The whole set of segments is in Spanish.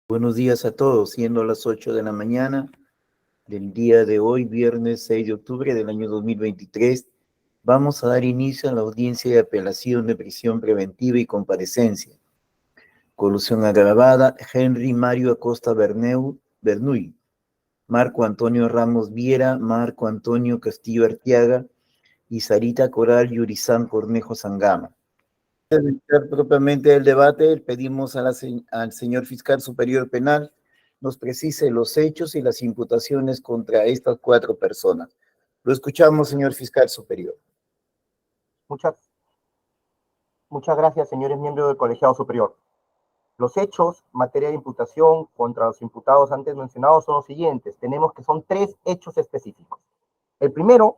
Buenos días a todos, siendo las 8 de la mañana del día de hoy, viernes 6 de octubre del año 2023, vamos a dar inicio a la audiencia de apelación de prisión preventiva y comparecencia. Colusión agravada, Henry Mario Acosta Bernuy, Marco Antonio Ramos Viera, Marco Antonio Castillo Arteaga y Sarita Coral Yurizán Cornejo Sangama. Para iniciar propiamente el debate, pedimos al señor fiscal superior penal nos precise los hechos y las imputaciones contra estas 4 personas. Lo escuchamos, señor fiscal superior. Muchas gracias, señores miembros del colegiado superior. Los hechos, materia de imputación contra los imputados antes mencionados son los siguientes. Tenemos que son 3 hechos específicos. El primero,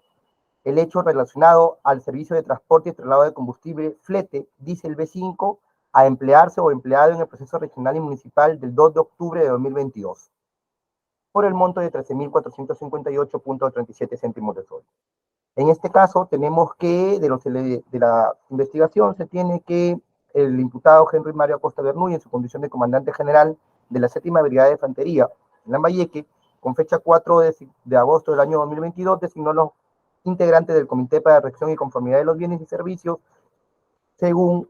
el hecho relacionado al servicio de transporte y traslado de combustible flete, diésel B5, a emplearse o empleado en el proceso regional y municipal del 2 de octubre de 2022, por el monto de 13.458.37 céntimos de sol. En este caso, tenemos que, de la investigación, se tiene que el imputado Henry Mario Acosta Bernuy, en su condición de comandante general de la 7ª Brigada de Infantería en Lambayeque, con fecha 4 de agosto del año 2022, designó los integrantes del Comité para la Reacción y Conformidad de los Bienes y Servicios, según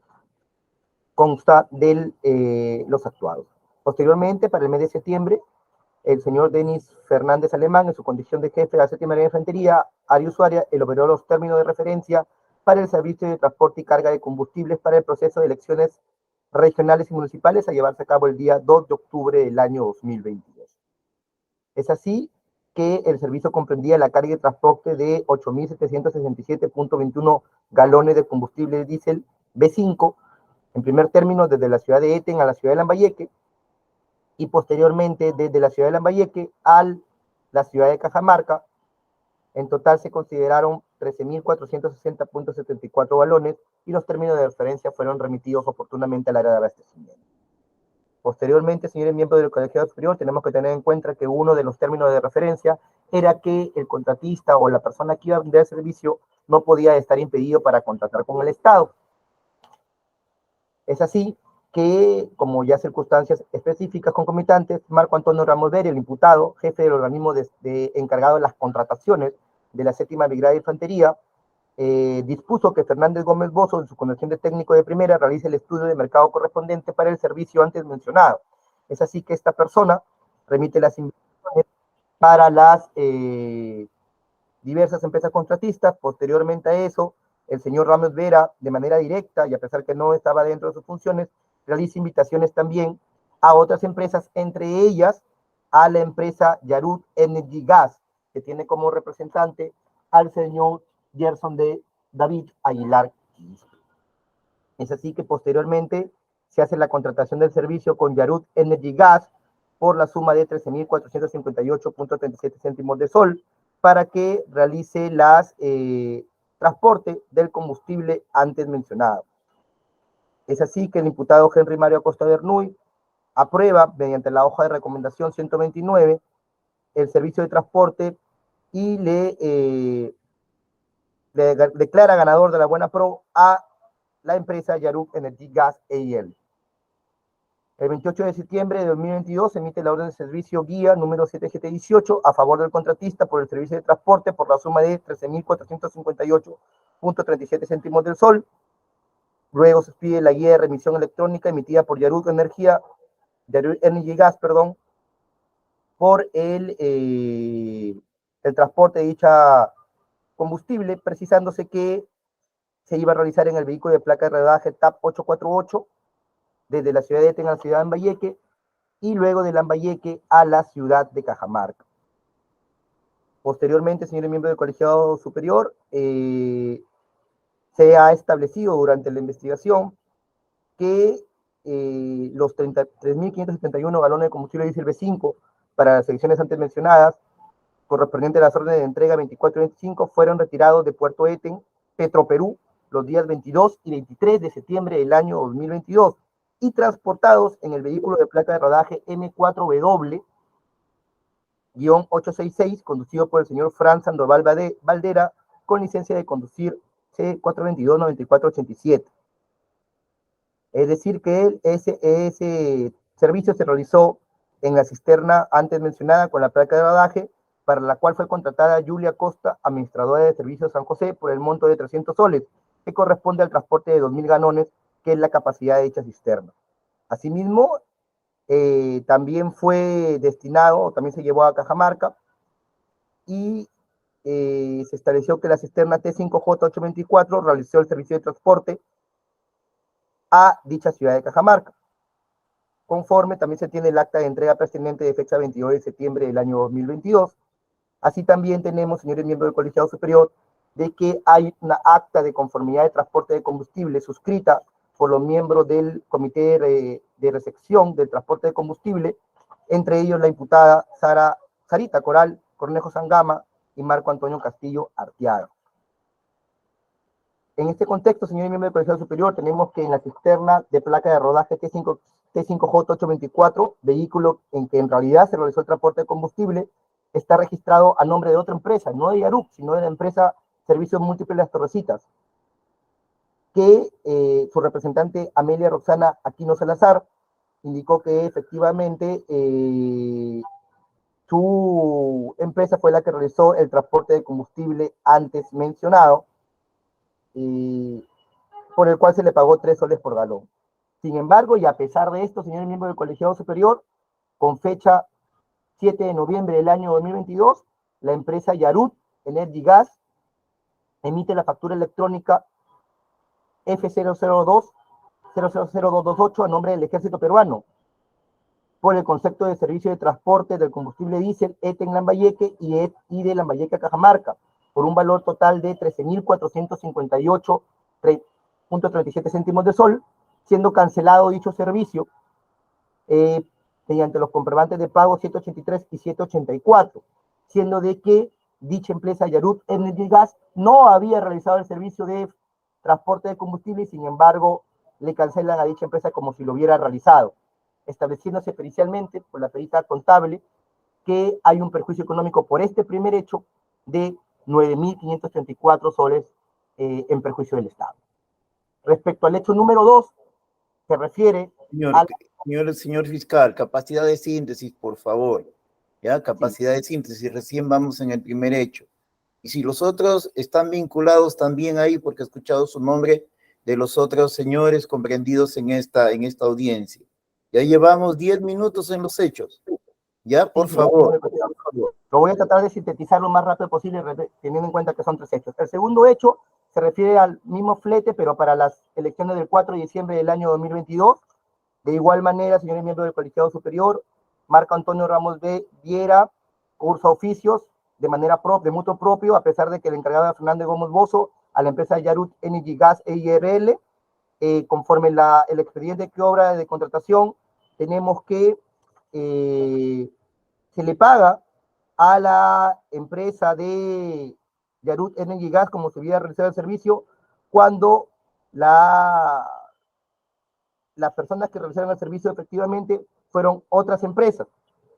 consta de los actuados. Posteriormente, para el mes de septiembre, el señor Denis Fernández Alemán, en su condición de jefe de la 7ª Brigada de Infantería, área usuaria, elaboró los términos de referencia para el servicio de transporte y carga de combustibles para el proceso de elecciones regionales y municipales a llevarse a cabo el día 2 de octubre del año 2022. Es así que el servicio comprendía la carga y transporte de 8.767.21 galones de combustible diésel B5, en primer término desde la ciudad de Eten a la ciudad de Lambayeque, y posteriormente desde la ciudad de Lambayeque a la ciudad de Cajamarca. En total se consideraron 13.460.74 galones y los términos de referencia fueron remitidos oportunamente al área de abastecimiento. Posteriormente, señores miembros del colegiado superior, tenemos que tener en cuenta que uno de los términos de referencia era que el contratista o la persona que iba a brindar el servicio no podía estar impedido para contratar con el Estado. Es así que, como ya circunstancias específicas concomitantes, Marco Antonio Ramos Vera, el imputado, jefe del organismo encargado de las contrataciones de la 7ª Brigada de Infantería, dispuso que Fernández Gómez Bozo, en su condición de técnico de primera, realice el estudio de mercado correspondiente para el servicio antes mencionado. Es así que esta persona remite las invitaciones para las diversas empresas contratistas. Posteriormente a eso, el señor Ramos Vera, de manera directa, y a pesar que no estaba dentro de sus funciones, realiza invitaciones también a otras empresas, entre ellas a la empresa Yarut Energy Gas, que tiene como representante al señor Gerson de David Aguilar. Es así que posteriormente se hace la contratación del servicio con Yarut Energy Gas por la suma de 13.458.37 céntimos de sol para que realice las transporte del combustible antes mencionado. Es así que el imputado Henry Mario Acosta Bernuy aprueba mediante la hoja de recomendación 129 el servicio de transporte y le declara ganador de la buena pro a la empresa Yaruk Energy Gas EIL. El 28 de septiembre de 2022 se emite la orden de servicio guía número 7718 a favor del contratista por el servicio de transporte por la suma de 13.458.37 céntimos del sol. Luego se expide la guía de remisión electrónica emitida por Yaruk Energy Gas, por el transporte de dicha combustible, precisándose que se iba a realizar en el vehículo de placa de rodaje TAP 848 desde la ciudad de Eten a la ciudad de Lambayeque y luego de Lambayeque a la ciudad de Cajamarca. Posteriormente, señores miembros del colegiado superior, se ha establecido durante la investigación que los 33.571 galones de combustible diésel B5 para las secciones antes mencionadas, correspondientes a las órdenes de entrega 24 y 25, fueron retirados de Puerto Eten, Petroperú, los días 22 y 23 de septiembre del año 2022 y transportados en el vehículo de placa de rodaje M4W-866, conducido por el señor Fran Sandoval Valdera, con licencia de conducir C422-9487. Es decir, que ese servicio se realizó en la cisterna antes mencionada con la placa de rodaje, para la cual fue contratada Julia Costa, administradora de servicios San José, por el monto de 300 soles, que corresponde al transporte de 2.000 galones, que es la capacidad de dicha cisterna. Asimismo, también fue destinado, o también se llevó a Cajamarca, y se estableció que la cisterna T5J824 realizó el servicio de transporte a dicha ciudad de Cajamarca. Conforme también se tiene el acta de entrega pertinente de fecha 22 de septiembre del año 2022. Así también tenemos, señores miembros del Colegiado Superior, de que hay una acta de conformidad de transporte de combustible suscrita por los miembros del Comité de Recepción del Transporte de Combustible, entre ellos la imputada Sarita Coral Cornejo Sangama y Marco Antonio Castillo Arteaga. En este contexto, señores miembros del Colegiado Superior, tenemos que en la cisterna de placa de rodaje T5J824, vehículo en que en realidad se realizó el transporte de combustible, está registrado a nombre de otra empresa, no de Yaruc, sino de la empresa Servicios Múltiples Las Torrecitas, que su representante Amelia Roxana Aquino Salazar indicó que efectivamente su empresa fue la que realizó el transporte de combustible antes mencionado, por el cual se le pagó 3 soles por galón. Sin embargo, y a pesar de esto, señores miembros del Colegiado Superior, con fecha 7 de noviembre del año 2022, la empresa Yarut Energy Gas emite la factura electrónica F0002000228 a nombre del Ejército Peruano por el concepto de servicio de transporte del combustible diésel ETEN Lambayeque y de Lambayeque a Cajamarca, por un valor total de 13.458.37 céntimos de sol, siendo cancelado dicho servicio mediante los comprobantes de pago 783 y 784, siendo de que dicha empresa Yarut Energy Gas no había realizado el servicio de transporte de combustible y sin embargo le cancelan a dicha empresa como si lo hubiera realizado, estableciéndose pericialmente por la perita contable que hay un perjuicio económico por este primer hecho de 9.534 soles en perjuicio del Estado. Respecto al hecho número 2, se refiere Señor fiscal, capacidad de síntesis, por favor. ¿Ya? Capacidad de síntesis, recién vamos en el primer hecho. Y si los otros están vinculados también ahí, porque he escuchado su nombre de los otros señores comprendidos en esta audiencia. Ya llevamos 10 minutos en los hechos. Ya, por favor. Lo voy a tratar de sintetizar lo más rápido posible, teniendo en cuenta que son 3 hechos. El segundo hecho se refiere al mismo flete, pero para las elecciones del 4 de diciembre del año 2022. De igual manera, señores miembros del Colegiado Superior, Marco Antonio Ramos Viera cursa oficios de manera de mutuo propio, a pesar de que el encargado de Fernández Gómez Bozo a la empresa Yarut Energy Gas EIRL, conforme el expediente que obra de contratación, tenemos que se le paga a la empresa de Yarut Energy Gas como si hubiera realizado el servicio cuando las personas que realizaron el servicio efectivamente fueron otras empresas.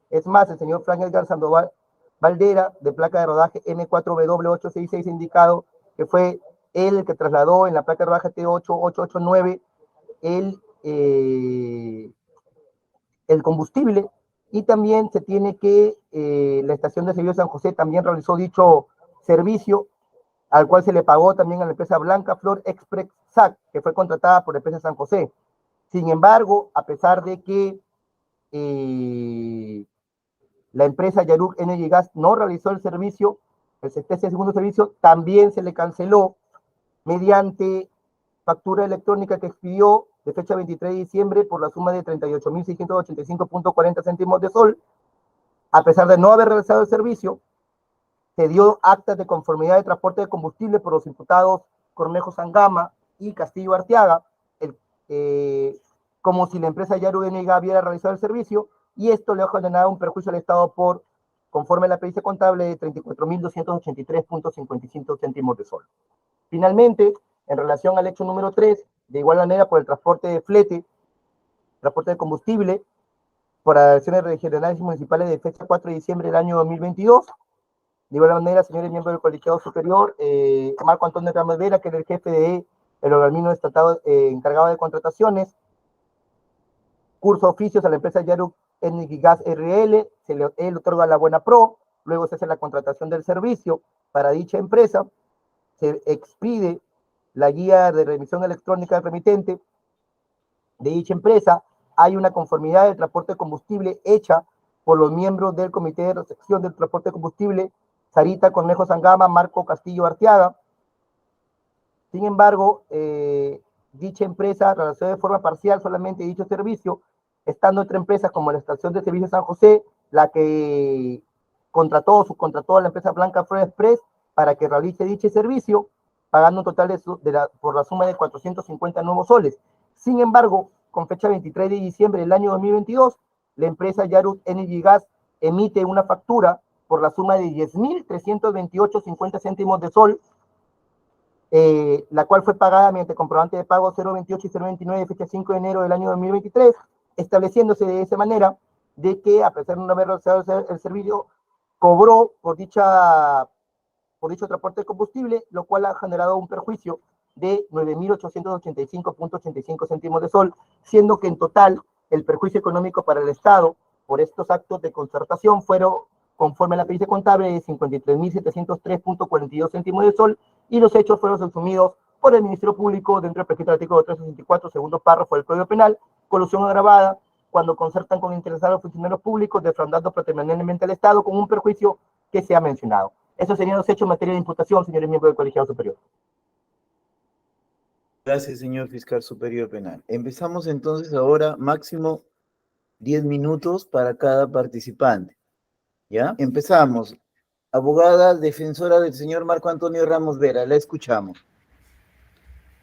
Es más, el señor Frank Edgar Sandoval Valdera, de placa de rodaje M4W866, indicado que fue él el que trasladó en la placa de rodaje T8889 el combustible, y también se tiene que la estación de servicio San José también realizó dicho servicio, al cual se le pagó también a la empresa Blanca Flor Express SAC, que fue contratada por la empresa San José. Sin embargo, a pesar de que la empresa Yaruk Energy Gas no realizó el servicio, este segundo servicio, también se le canceló mediante factura electrónica que expidió de fecha 23 de diciembre por la suma de 38.685.40 céntimos de sol. A pesar de no haber realizado el servicio, se dio actas de conformidad de transporte de combustible por los imputados Cornejo Sangama y Castillo Arteaga, como si la empresa Yaruk Energy Gas hubiera realizado el servicio, y esto le ha generado un perjuicio al Estado por, conforme a la pericia contable, de 34.283.55 céntimos de sol. Finalmente, en relación al hecho número 3, de igual manera por el transporte de flete, transporte de combustible, por acciones regionales y municipales de fecha 4 de diciembre del año 2022, de igual manera, señores miembros del Colegiado Superior, Marco Antonio Ramos Vera, que era el jefe del organismo estatal encargado de contrataciones, curso oficios a la empresa Yaruk Energy Gas RL, él otorga la buena pro, luego se hace la contratación del servicio para dicha empresa, se expide la guía de remisión electrónica del remitente de dicha empresa, hay una conformidad del transporte de combustible hecha por los miembros del Comité de Recepción del Transporte de Combustible, Sarita Cornejo Sangama, Marco Castillo Arteaga. Sin embargo, dicha empresa realizó de forma parcial solamente dicho servicio, estando otra empresa como la Estación de Servicios San José, la que subcontrató a la empresa Blanca Flor Express para que realice dicho servicio, pagando un total por la suma de 450 nuevos soles. Sin embargo, con fecha 23 de diciembre del año 2022, la empresa Yarus Energy Gas emite una factura por la suma de 10.328.50 céntimos de sol, la cual fue pagada mediante comprobante de pago 028 y 029 de fecha 5 de enero del año 2023, estableciéndose de esa manera de que, a pesar de no haber realizado el servicio, cobró por dicho transporte de combustible, lo cual ha generado un perjuicio de 9.885.85 céntimos de sol, siendo que en total el perjuicio económico para el Estado por estos actos de concertación fueron, conforme a la pericia contable, de 53.703.42 céntimos de sol, y los hechos fueron asumidos por el Ministerio Público dentro del prescrito artículo 364, segundo párrafo del Código Penal, colusión agravada cuando concertan con interesados funcionarios públicos, defraudando patrimonialmente al Estado con un perjuicio que se ha mencionado. Esos serían los hechos en materia de imputación, señores miembros del Colegiado Superior. Gracias, señor fiscal superior penal. Empezamos entonces ahora, máximo 10 minutos para cada participante. ¿Ya? Empezamos. Abogada defensora del señor Marco Antonio Ramos Vera, la escuchamos.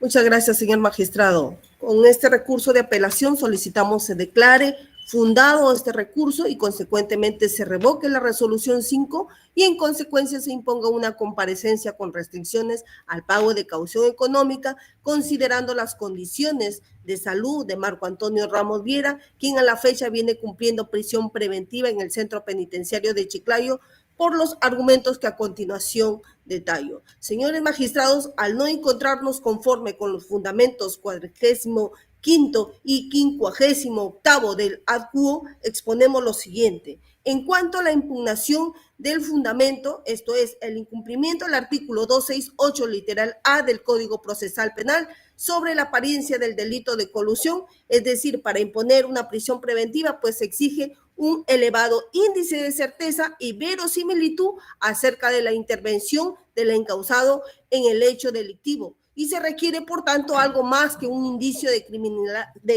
Muchas gracias, señor magistrado. Con este recurso de apelación solicitamos se declare fundado este recurso y consecuentemente se revoque la resolución 5 y en consecuencia se imponga una comparecencia con restricciones al pago de caución económica, considerando las condiciones de salud de Marco Antonio Ramos Viera, quien a la fecha viene cumpliendo prisión preventiva en el centro penitenciario de Chiclayo, por los argumentos que a continuación detallo. Señores magistrados, al no encontrarnos conforme con los fundamentos 45º y 58º del ad quo, exponemos lo siguiente. En cuanto a la impugnación del fundamento, esto es, el incumplimiento del artículo 268, literal A del Código Procesal Penal, sobre la apariencia del delito de colusión, es decir, para imponer una prisión preventiva, pues se exige un elevado índice de certeza y verosimilitud acerca de la intervención del encausado en el hecho delictivo. Y se requiere, por tanto, algo más que un indicio de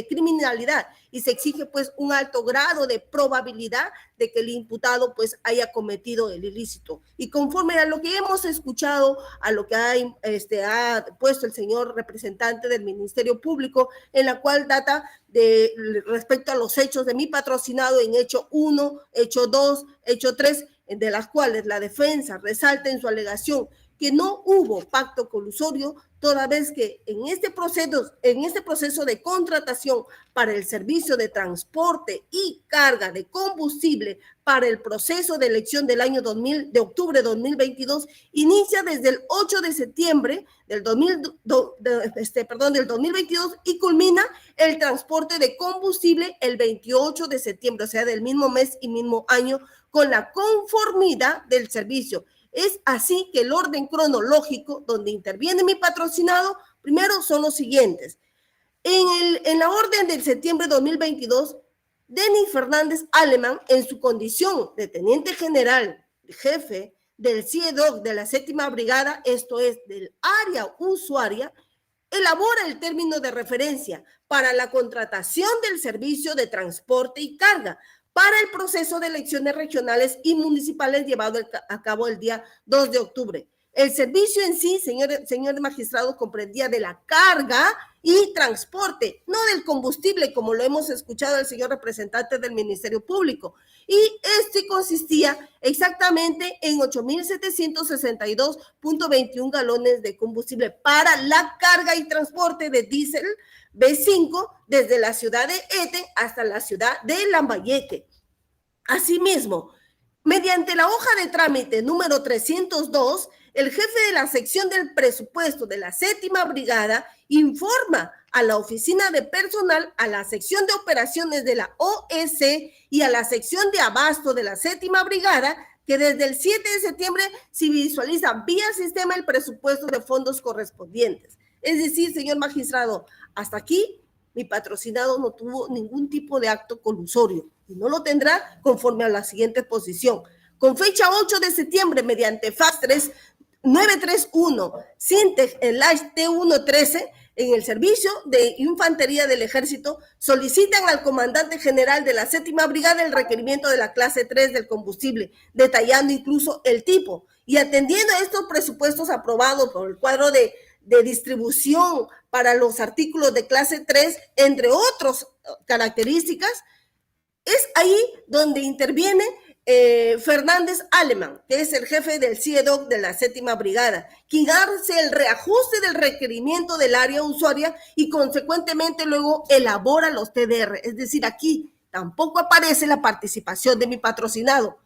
criminalidad y se exige, pues, un alto grado de probabilidad de que el imputado, pues, haya cometido el ilícito. Y conforme a lo que hemos escuchado, a lo que ha puesto el señor representante del Ministerio Público, en la cual data de respecto a los hechos de mi patrocinado en hecho 1, hecho 2, hecho 3, de las cuales la defensa resalta en su alegación que no hubo pacto colusorio, toda vez que en este proceso de contratación para el servicio de transporte y carga de combustible para el proceso de elección del año de octubre de 2022, inicia desde el 8 de septiembre del 2022 y culmina el transporte de combustible el 28 de septiembre, o sea, del mismo mes y mismo año, con la conformidad del servicio. Es así que el orden cronológico donde interviene mi patrocinado, primero son los siguientes. En la orden del septiembre de 2022, Denis Fernández Alemán, en su condición de teniente general, jefe del CIEDOC de la 7ª Brigada, esto es, del área usuaria, elabora el término de referencia para la contratación del servicio de transporte y carga, para el proceso de elecciones regionales y municipales llevado a cabo el día 2 de octubre. El servicio en sí, señores magistrados, comprendía de la carga y transporte, no del combustible, como lo hemos escuchado al señor representante del Ministerio Público. Y este consistía exactamente en 8.762.21 galones de combustible para la carga y transporte de diésel B5 desde la ciudad de Ete hasta la ciudad de Lambayeque. Asimismo, mediante la hoja de trámite número 302, el jefe de la sección del presupuesto de la 7ª Brigada informa a la oficina de personal, a la sección de operaciones de la OEC y a la sección de abasto de la 7ª Brigada, que desde el 7 de septiembre se visualiza vía sistema el presupuesto de fondos correspondientes. Es decir, señor magistrado, hasta aquí mi patrocinado no tuvo ningún tipo de acto colusorio y no lo tendrá conforme a la siguiente posición. Con fecha 8 de septiembre, mediante fax 931, Sintec Enlace T113, en el servicio de infantería del ejército, solicitan al comandante general de la 7ª Brigada el requerimiento de la clase 3 del combustible, detallando incluso el tipo. Y atendiendo a estos presupuestos aprobados por el cuadro de distribución para los artículos de clase 3, entre otras características, es ahí donde interviene Fernández Alemán, que es el jefe del CIEDOC de la 7ª Brigada, quien hace el reajuste del requerimiento del área usuaria y consecuentemente luego elabora los TDR. Es decir, aquí tampoco aparece la participación de mi patrocinado.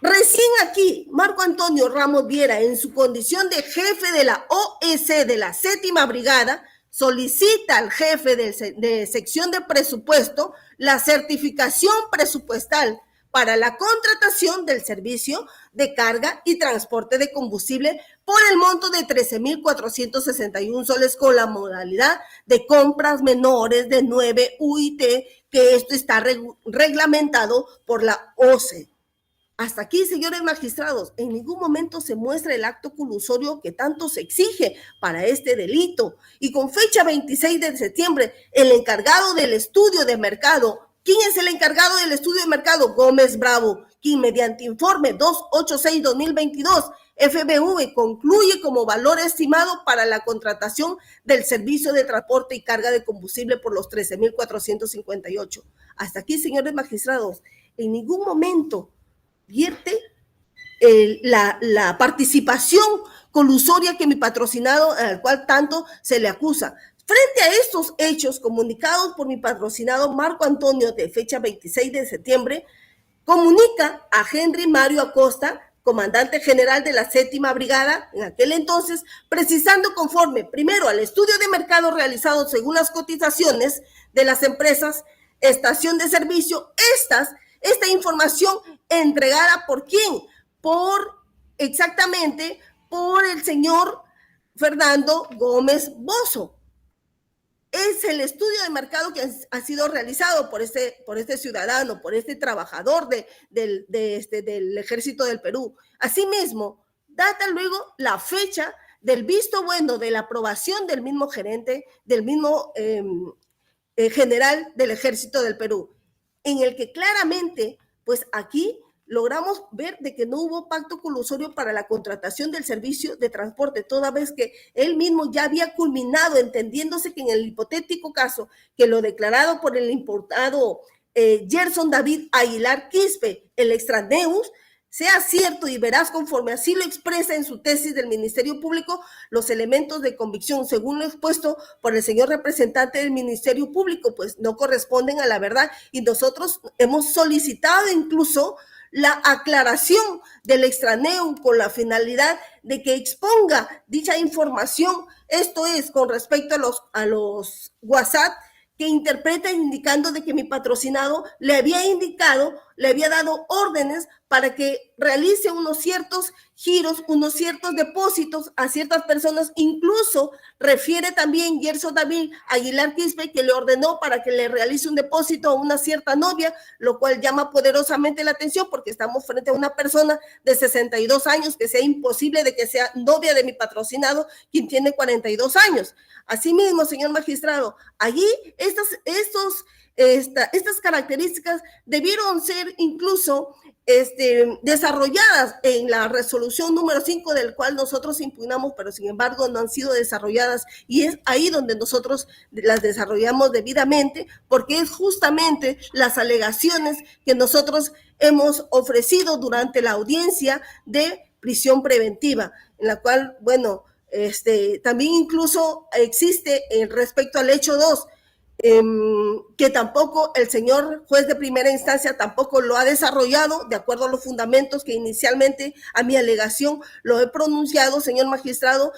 Recién aquí, Marco Antonio Ramos Viera, en su condición de jefe de la OEC de la 7ª Brigada, solicita al jefe de sección de presupuesto la certificación presupuestal para la contratación del servicio de carga y transporte de combustible por el monto de 13,461 soles con la modalidad de compras menores de 9 UIT, que esto está reglamentado por la OCE. Hasta aquí, señores magistrados, en ningún momento se muestra el acto colusorio que tanto se exige para este delito. Y con fecha 26 de septiembre, el encargado del estudio de mercado, ¿quién es el encargado del estudio de mercado? Gómez Bravo, quien mediante informe 286-2022, FBV, concluye como valor estimado para la contratación del servicio de transporte y carga de combustible por los 13,458. Hasta aquí, señores magistrados, en ningún momento vierte la participación colusoria que mi patrocinado, al cual tanto se le acusa. Frente a estos hechos comunicados por mi patrocinado Marco Antonio de fecha 26 de septiembre, comunica a Henry Mario Acosta, comandante general de la 7ª Brigada, en aquel entonces, precisando conforme, primero, al estudio de mercado realizado según las cotizaciones de las empresas, estación de servicio, esta información entregada ¿por quién? Exactamente por el señor Fernando Gómez Bozo. Es el estudio de mercado que ha sido realizado por este ciudadano, por este trabajador del Ejército del Perú. Asimismo, data luego la fecha del visto bueno de la aprobación del mismo gerente, del mismo general del Ejército del Perú, en el que claramente, pues aquí logramos ver de que no hubo pacto colusorio para la contratación del servicio de transporte, toda vez que él mismo ya había culminado, entendiéndose que en el hipotético caso que lo declarado por el imputado Gerson David Aguilar Quispe, el extraneus, sea cierto y veraz conforme así lo expresa en su tesis del Ministerio Público, los elementos de convicción, según lo expuesto por el señor representante del Ministerio Público, pues no corresponden a la verdad, y nosotros hemos solicitado incluso la aclaración del extraneum con la finalidad de que exponga dicha información, esto es, con respecto a los WhatsApp que interpretan indicando de que mi patrocinado le había dado órdenes para que realice unos ciertos giros, unos ciertos depósitos a ciertas personas. Incluso refiere también Gerson David Aguilar Quispe que le ordenó para que le realice un depósito a una cierta novia, lo cual llama poderosamente la atención porque estamos frente a una persona de 62 años que sea imposible de que sea novia de mi patrocinado, quien tiene 42 años. Asimismo, señor magistrado, allí estas características debieron ser incluso desarrolladas en la resolución número 5 del cual nosotros impugnamos, pero sin embargo no han sido desarrolladas, y es ahí donde nosotros las desarrollamos debidamente, porque es justamente las alegaciones que nosotros hemos ofrecido durante la audiencia de prisión preventiva, en la cual, bueno, también incluso existe respecto al hecho 2, que tampoco el señor juez de primera instancia tampoco lo ha desarrollado de acuerdo a los fundamentos que inicialmente a mi alegación lo he pronunciado, señor magistrado,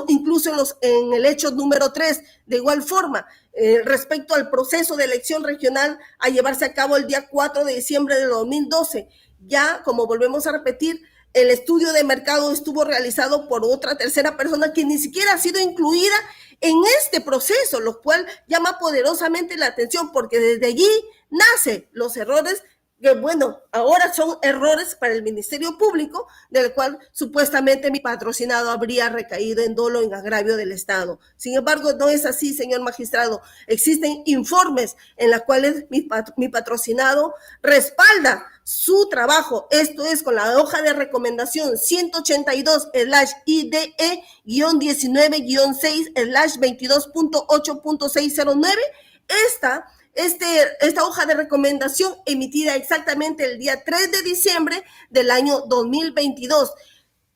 incluso en el hecho número 3. De igual forma, respecto al proceso de elección regional a llevarse a cabo el día 4 de diciembre de 2012, ya como volvemos a repetir, el estudio de mercado estuvo realizado por otra tercera persona que ni siquiera ha sido incluida en este proceso, lo cual llama poderosamente la atención porque desde allí nacen los errores que, bueno, ahora son errores para el Ministerio Público, del cual supuestamente mi patrocinado habría recaído en dolo en agravio del Estado. Sin embargo, no es así, señor magistrado. Existen informes en los cuales mi patrocinado respalda su trabajo, esto es con la hoja de recomendación 182/IDE-19-6/22.8.609. Esta hoja de recomendación emitida exactamente el día 3 de diciembre del año 2022.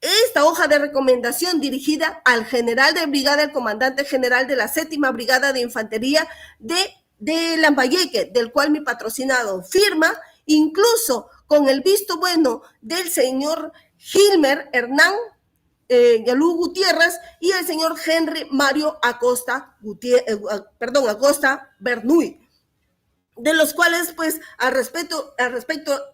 Esta hoja de recomendación dirigida al general de brigada, el comandante general de la 7ª Brigada de Infantería de Lambayeque, del cual mi patrocinado firma, incluso con el visto bueno del señor Gilmer Hernán Yalú Gutiérrez y el señor Henry Mario Acosta Bernuy, de los cuales, pues, al respecto,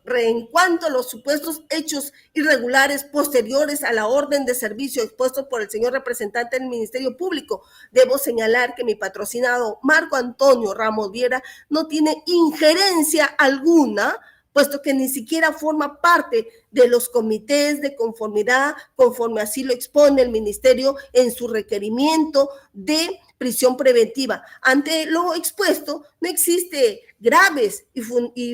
en cuanto a los supuestos hechos irregulares posteriores a la orden de servicio expuestos por el señor representante del Ministerio Público, debo señalar que mi patrocinado Marco Antonio Ramos Viera no tiene injerencia alguna, puesto que ni siquiera forma parte de los comités de conformidad, conforme así lo expone el Ministerio en su requerimiento de prisión preventiva. Ante lo expuesto, no existe graves y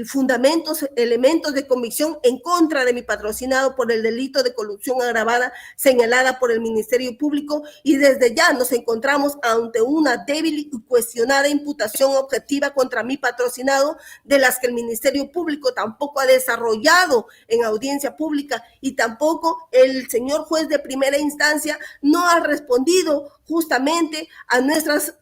fundamentos, elementos de convicción en contra de mi patrocinado por el delito de colusión agravada señalada por el Ministerio Público, y desde ya nos encontramos ante una débil y cuestionada imputación objetiva contra mi patrocinado, de las que el Ministerio Público tampoco ha desarrollado en audiencia pública, y tampoco el señor juez de primera instancia no ha respondido justamente a nuestros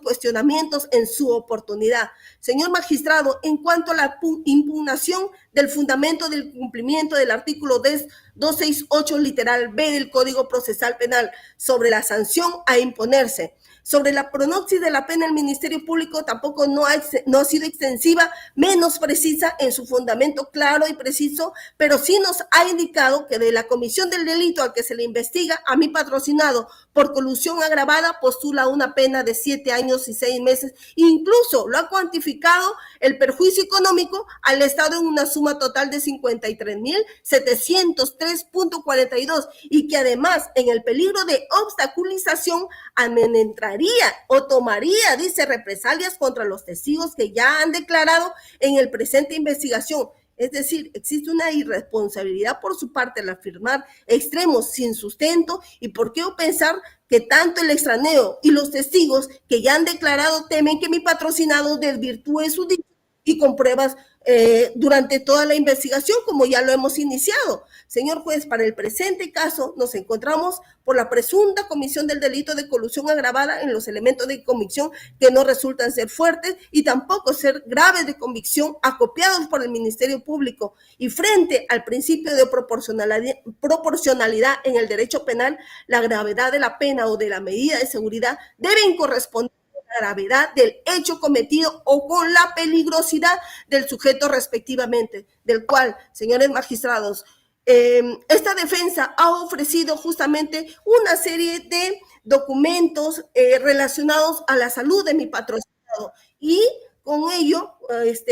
cuestionamientos en su oportunidad. Señor magistrado, en cuanto a la impugnación del fundamento del cumplimiento del artículo 268 literal B del Código Procesal Penal sobre la sanción a imponerse, sobre la pronoxis de la pena, el Ministerio Público tampoco no ha sido extensiva, menos precisa en su fundamento claro y preciso, pero sí nos ha indicado que de la comisión del delito al que se le investiga a mi patrocinado por colusión agravada postula una pena de 7 años y 6 meses. Incluso lo ha cuantificado el perjuicio económico al Estado en una suma total de 53.703.42, y que además en el peligro de obstaculización entraría o tomaría, dice, represalias contra los testigos que ya han declarado en el presente investigación. Es decir, existe una irresponsabilidad por su parte al afirmar extremos sin sustento, y por qué pensar que tanto el extraneo y los testigos que ya han declarado temen que mi patrocinado desvirtúe su dicho y con pruebas durante toda la investigación, como ya lo hemos iniciado. Señor juez, para el presente caso nos encontramos por la presunta comisión del delito de colusión agravada en los elementos de convicción que no resultan ser fuertes y tampoco ser graves de convicción acopiados por el Ministerio Público, y frente al principio de proporcionalidad en el derecho penal, la gravedad de la pena o de la medida de seguridad deben corresponder la gravedad del hecho cometido o con la peligrosidad del sujeto respectivamente, del cual, señores magistrados, esta defensa ha ofrecido justamente una serie de documentos relacionados a la salud de mi patrocinado, y con ello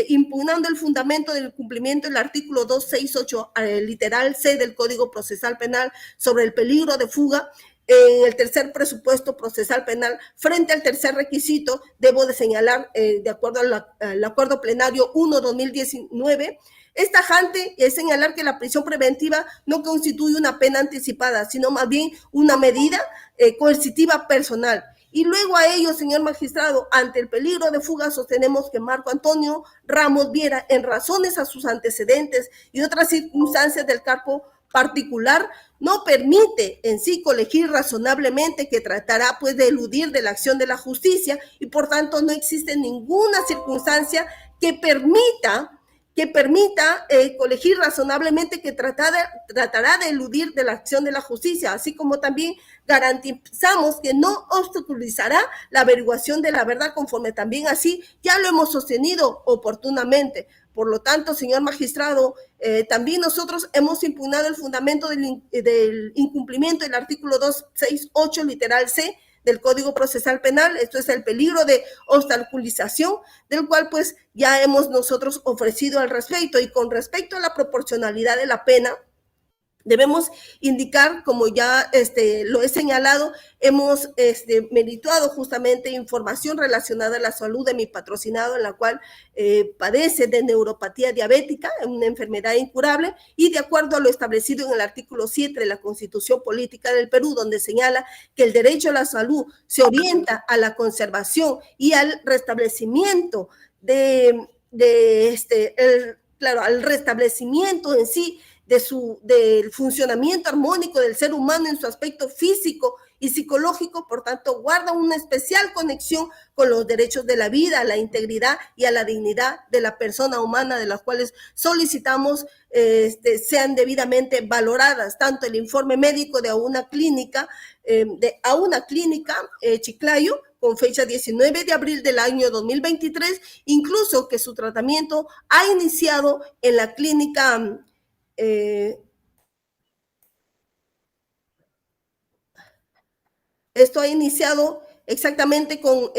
impugnando el fundamento del cumplimiento del artículo 268 literal C del Código Procesal Penal sobre el peligro de fuga en el tercer presupuesto procesal penal. Frente al tercer requisito, debo de señalar, de acuerdo al acuerdo plenario 1/2019, es tajante es señalar que la prisión preventiva no constituye una pena anticipada, sino más bien una medida coercitiva personal. Y luego a ello, señor magistrado, ante el peligro de fuga, sostenemos que Marco Antonio Ramos Viera, en razones a sus antecedentes y otras circunstancias del cargo particular no permite en sí colegir razonablemente que tratará pues de eludir de la acción de la justicia y por tanto no existe ninguna circunstancia que permita colegir razonablemente que tratará de eludir de la acción de la justicia, así como también garantizamos que no obstaculizará la averiguación de la verdad, conforme también así ya lo hemos sostenido oportunamente. Por lo tanto, señor magistrado, también nosotros hemos impugnado el fundamento del incumplimiento del artículo 268, literal C, del Código Procesal Penal. Esto es el peligro de obstaculización, del cual pues ya hemos nosotros ofrecido al respecto. Y con respecto a la proporcionalidad de la pena, debemos indicar, como ya lo he señalado, hemos merituado justamente información relacionada a la salud de mi patrocinado, en la cual padece de neuropatía diabética, una enfermedad incurable, y de acuerdo a lo establecido en el artículo 7 de la Constitución Política del Perú, donde señala que el derecho a la salud se orienta a la conservación y al restablecimiento al restablecimiento en sí del funcionamiento armónico del ser humano en su aspecto físico y psicológico. Por tanto, guarda una especial conexión con los derechos de la vida, a la integridad y a la dignidad de la persona humana, de las cuales solicitamos sean debidamente valoradas, tanto el informe médico de una clínica, Chiclayo, con fecha 19 de abril del año 2023, incluso que su tratamiento ha iniciado en la clínica esto ha iniciado exactamente con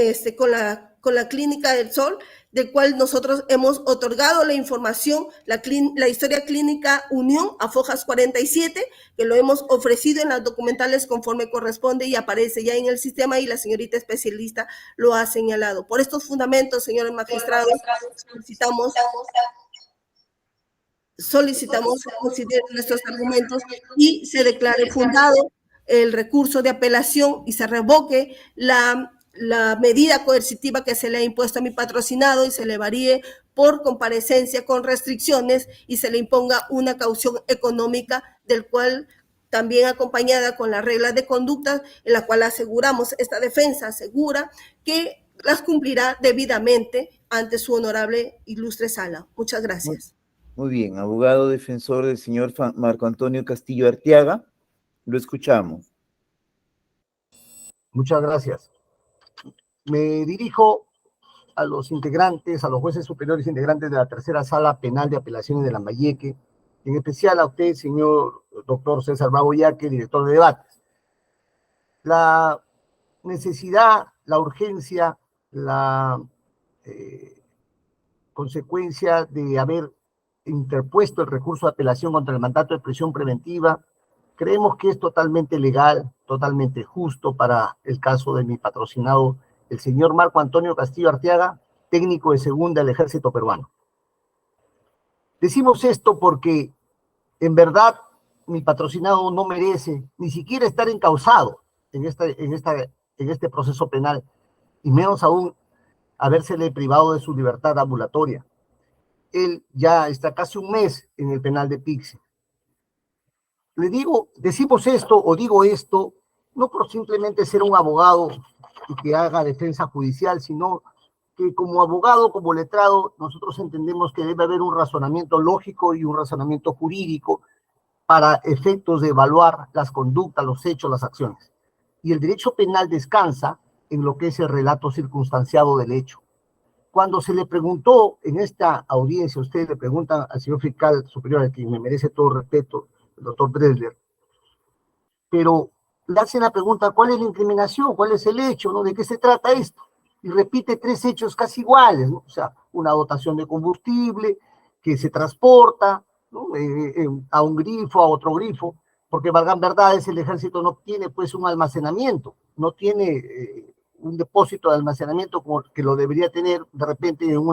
la Clínica del Sol, del cual nosotros hemos otorgado la información, la historia clínica Unión a Fojas 47, que lo hemos ofrecido en las documentales conforme corresponde y aparece ya en el sistema, y la señorita especialista lo ha señalado. Por estos fundamentos, señores magistrados, solicitamos que consideren nuestros argumentos y se declare fundado el recurso de apelación y se revoque la medida coercitiva que se le ha impuesto a mi patrocinado y se le varíe por comparecencia con restricciones y se le imponga una caución económica, del cual también acompañada con las reglas de conducta, en la cual aseguramos, esta defensa asegura que las cumplirá debidamente ante su honorable ilustre sala. Muchas gracias. Muy bien, abogado defensor del señor Marco Antonio Castillo Arteaga, lo escuchamos. Muchas gracias. Me dirijo a los integrantes, a los jueces superiores integrantes de la tercera sala penal de apelaciones de Lambayeque, en especial a usted, señor doctor César Bravo Yaque, director de debates. La necesidad, la urgencia, la consecuencia de haber interpuesto el recurso de apelación contra el mandato de prisión preventiva, creemos que es totalmente legal, totalmente justo para el caso de mi patrocinado, el señor Marco Antonio Castillo Arteaga, técnico de segunda del Ejército Peruano. Decimos esto porque, en verdad, mi patrocinado no merece ni siquiera estar encausado en este proceso penal, y menos aún habérsele privado de su libertad ambulatoria. Él ya está casi un mes en el penal de Pixi. Decimos esto o digo esto, no por simplemente ser un abogado y que haga defensa judicial, sino que como abogado, como letrado, nosotros entendemos que debe haber un razonamiento lógico y un razonamiento jurídico para efectos de evaluar las conductas, los hechos, las acciones. Y el derecho penal descansa en lo que es el relato circunstanciado del hecho. Cuando se le preguntó en esta audiencia, ustedes le preguntan al señor fiscal superior, al que me merece todo respeto, el doctor Bresler, pero le hacen la pregunta, ¿cuál es la incriminación? ¿Cuál es el hecho? ¿No? ¿De qué se trata esto? Y repite tres hechos casi iguales, ¿no? O sea, una dotación de combustible que se transporta, ¿no? A un grifo, a otro grifo, porque valgan verdades, el ejército no tiene pues un almacenamiento, no tiene un depósito de almacenamiento como que lo debería tener de repente en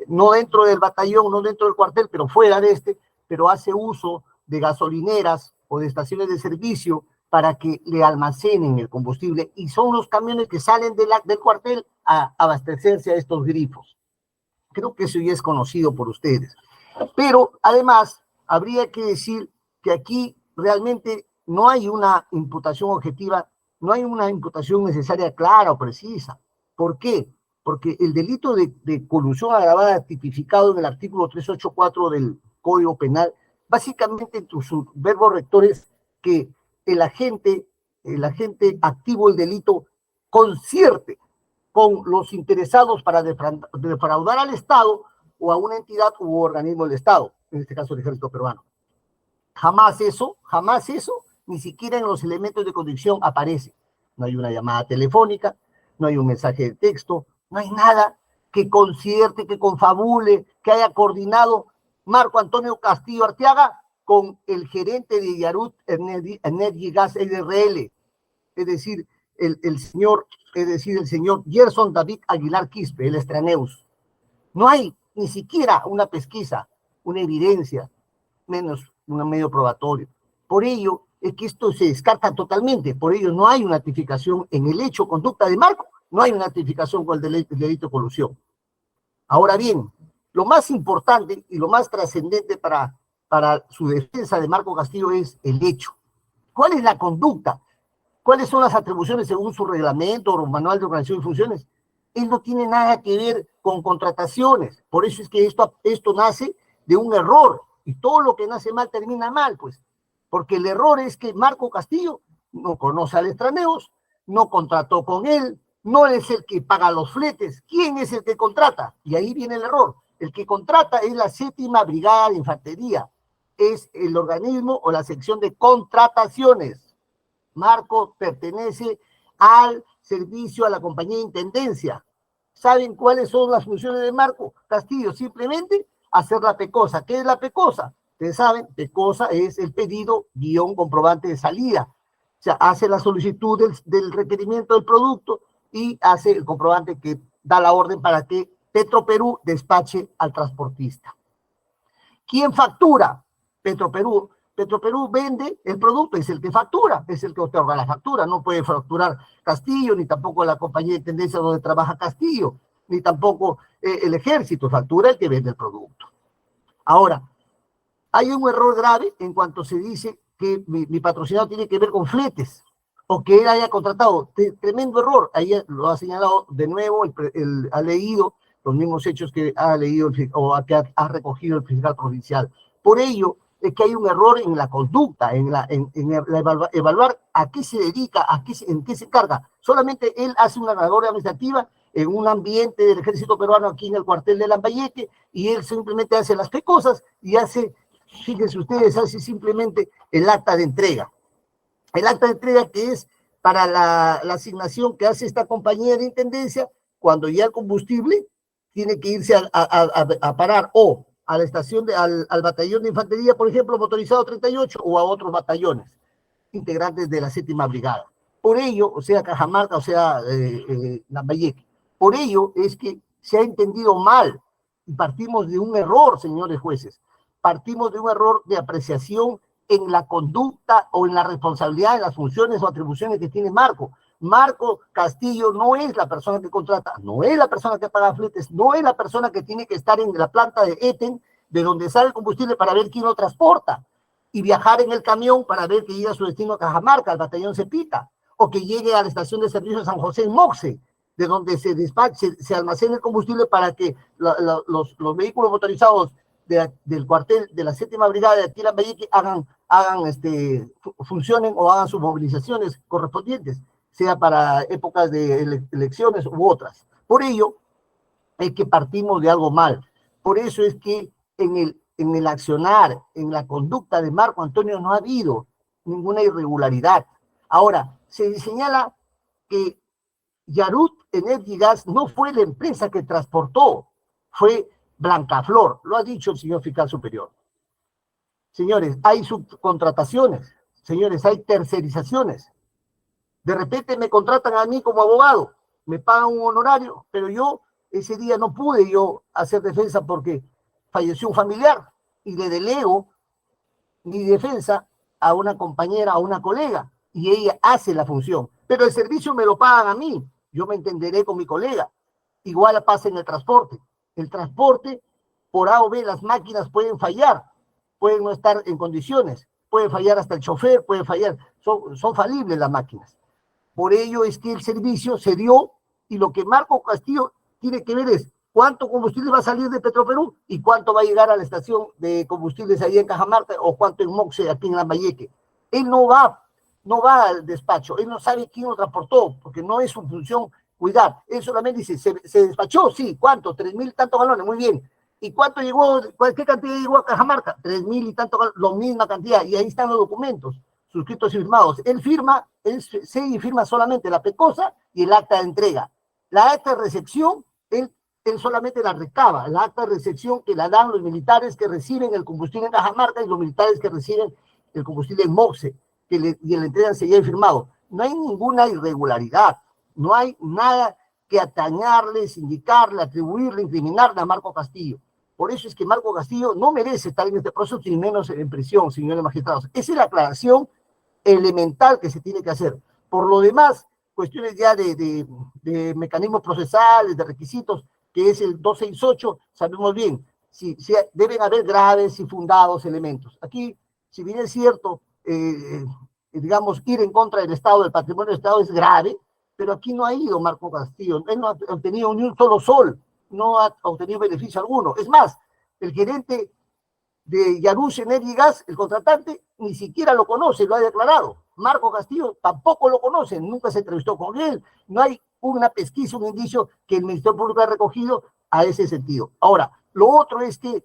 no dentro del batallón, no dentro del cuartel, pero fuera de pero hace uso de gasolineras o de estaciones de servicio para que le almacenen el combustible, y son los camiones que salen del cuartel a abastecerse a estos grifos. Creo que eso ya es conocido por ustedes. Pero además habría que decir que aquí realmente no hay una imputación objetiva, no hay una imputación necesaria, clara o precisa. ¿Por qué? Porque el delito de colusión agravada tipificado en el artículo 384 del Código Penal, básicamente su verbo rector es que el agente activo del delito concierte con los interesados para defraudar al Estado o a una entidad u organismo del Estado, en este caso el Ejército Peruano. Jamás eso, ni siquiera en los elementos de condición aparece. No hay una llamada telefónica, no hay un mensaje de texto, no hay nada que concierte, que confabule, que haya coordinado Marco Antonio Castillo Arteaga con el gerente de Yarut Energy Gas SRL, es decir, el señor Gerson David Aguilar Quispe, el Estraneus. No hay ni siquiera una pesquisa, una evidencia, menos un medio probatorio. Por ello es que esto se descarta totalmente, por ello no hay una tipificación en el hecho conducta de Marco, no hay una tipificación con el delito de colusión. Ahora bien, lo más importante y lo más trascendente para su defensa de Marco Castillo es el hecho. ¿Cuál es la conducta? ¿Cuáles son las atribuciones según su reglamento o manual de organización y funciones? Él no tiene nada que ver con contrataciones. Por eso es que esto nace de un error. Y todo lo que nace mal termina mal, pues. Porque el error es que Marco Castillo no conoce al Estraneus, no contrató con él, no es el que paga los fletes. ¿Quién es el que contrata? Y ahí viene el error. El que contrata es la 7ª Brigada de Infantería. Es el organismo o la sección de contrataciones. Marco pertenece al servicio a la compañía de intendencia. ¿Saben cuáles son las funciones de Marco Castillo? Simplemente hacer la PECOSA. ¿Qué es la PECOSA? Ustedes saben, PECOSA es el pedido _ comprobante de salida. O sea, hace la solicitud del requerimiento del producto y hace el comprobante que da la orden para que Petroperú despache al transportista. ¿Quién factura? Petroperú. Petroperú vende el producto, es el que factura, es el que otorga la factura. No puede facturar Castillo, ni tampoco la compañía de tendencia donde trabaja Castillo, ni tampoco el ejército. Factura el que vende el producto. Ahora, hay un error grave en cuanto se dice que mi patrocinado tiene que ver con fletes, o que él haya contratado. Tremendo error. Ahí lo ha señalado de nuevo, ha leído los mismos hechos que ha leído o que ha recogido el fiscal provincial. Por ello, es que hay un error en la conducta, en evaluar a qué se dedica, en qué se encarga. Solamente él hace una labor administrativa en un ambiente del ejército peruano aquí en el cuartel de Lambayeque, y él simplemente hace las cosas y hace, fíjense ustedes, hace simplemente el acta de entrega. El acta de entrega que es para la asignación que hace esta compañía de intendencia cuando ya el combustible tiene que irse a parar o a la estación, al batallón de infantería, por ejemplo, motorizado 38, o a otros batallones integrantes de la 7ª Brigada. Por ello, o sea, Cajamarca, o sea, Lambayeque. Por ello es que se ha entendido mal y partimos de un error, señores jueces. Partimos de un error de apreciación en la conducta o en la responsabilidad, en las funciones o atribuciones que tiene Marco. Marco Castillo no es la persona que contrata, no es la persona que paga fletes, no es la persona que tiene que estar en la planta de Eten, de donde sale el combustible para ver quién lo transporta, y viajar en el camión para ver que llegue a su destino a Cajamarca, al batallón Cepita, o que llegue a la estación de servicio de San José en Moxe, de donde se almacena el combustible para que los vehículos motorizados del cuartel de la 7ª Brigada de aquí en Lambayeque funcionen o hagan sus movilizaciones correspondientes, sea para épocas de elecciones u otras. Por ello, es que partimos de algo mal. Por eso es que en el accionar, en la conducta de Marco Antonio no ha habido ninguna irregularidad. Ahora, se señala que Yarut Energy Gas no fue la empresa que transportó, fue Blancaflor, lo ha dicho el señor fiscal superior. Señores, hay subcontrataciones, señores, hay tercerizaciones. De repente me contratan a mí como abogado, me pagan un honorario, pero yo ese día no pude hacer defensa porque falleció un familiar y le delego mi defensa a una compañera, a una colega, y ella hace la función. Pero el servicio me lo pagan a mí, yo me entenderé con mi colega. Igual pasa en el transporte. El transporte, por A o B, las máquinas pueden fallar, pueden no estar en condiciones, puede fallar hasta el chofer, puede fallar, son falibles las máquinas. Por ello es que el servicio se dio, y lo que Marco Castillo tiene que ver es cuánto combustible va a salir de Petroperú y cuánto va a llegar a la estación de combustibles allá en Cajamarca, o cuánto en Moxe, aquí en Lambayeque. Él no va al despacho, él no sabe quién lo transportó, porque no es su función cuidar. Él solamente dice, ¿se despachó? Sí. ¿Cuánto? 3.000 tantos galones, muy bien. ¿Y cuánto llegó? ¿Qué cantidad llegó a Cajamarca? 3.000 y tantos galones, la misma cantidad, y ahí están los documentos suscritos y firmados. Él firma, él firma solamente la PECOSA y el acta de entrega. La acta de recepción, él solamente la recaba, la acta de recepción que la dan los militares que reciben el combustible en Cajamarca y los militares que reciben el combustible en Moxe, y le entregan sellado y firmado. No hay ninguna irregularidad, no hay nada que atañarle, indicarle, atribuirle, incriminarle a Marco Castillo. Por eso es que Marco Castillo no merece estar en este proceso, ni menos en prisión, señores magistrados. Esa es la aclaración elemental que se tiene que hacer. Por lo demás, cuestiones ya de mecanismos procesales, de requisitos, que es el 268, sabemos bien, si deben haber graves y fundados elementos. Aquí, si bien es cierto, digamos, ir en contra del Estado, del patrimonio del Estado es grave, pero aquí no ha ido Marco Castillo, él no ha obtenido ni un solo sol, no ha obtenido beneficio alguno. Es más, el gerente de Yarush Energy Gas, el contratante, ni siquiera lo conoce, lo ha declarado. Marco Castillo tampoco lo conoce, nunca se entrevistó con él, no hay una pesquisa, un indicio que el Ministerio Público ha recogido a ese sentido. Ahora, lo otro es que,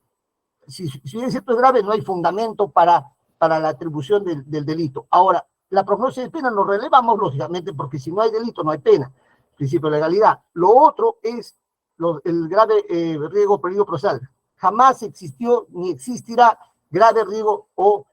si es cierto es grave, no hay fundamento para la atribución del delito. Ahora, la prognosis de pena lo relevamos, lógicamente, porque si no hay delito, no hay pena. Principio de legalidad. Lo otro es el grave riesgo peligro procesal. Jamás existió ni existirá grave riesgo o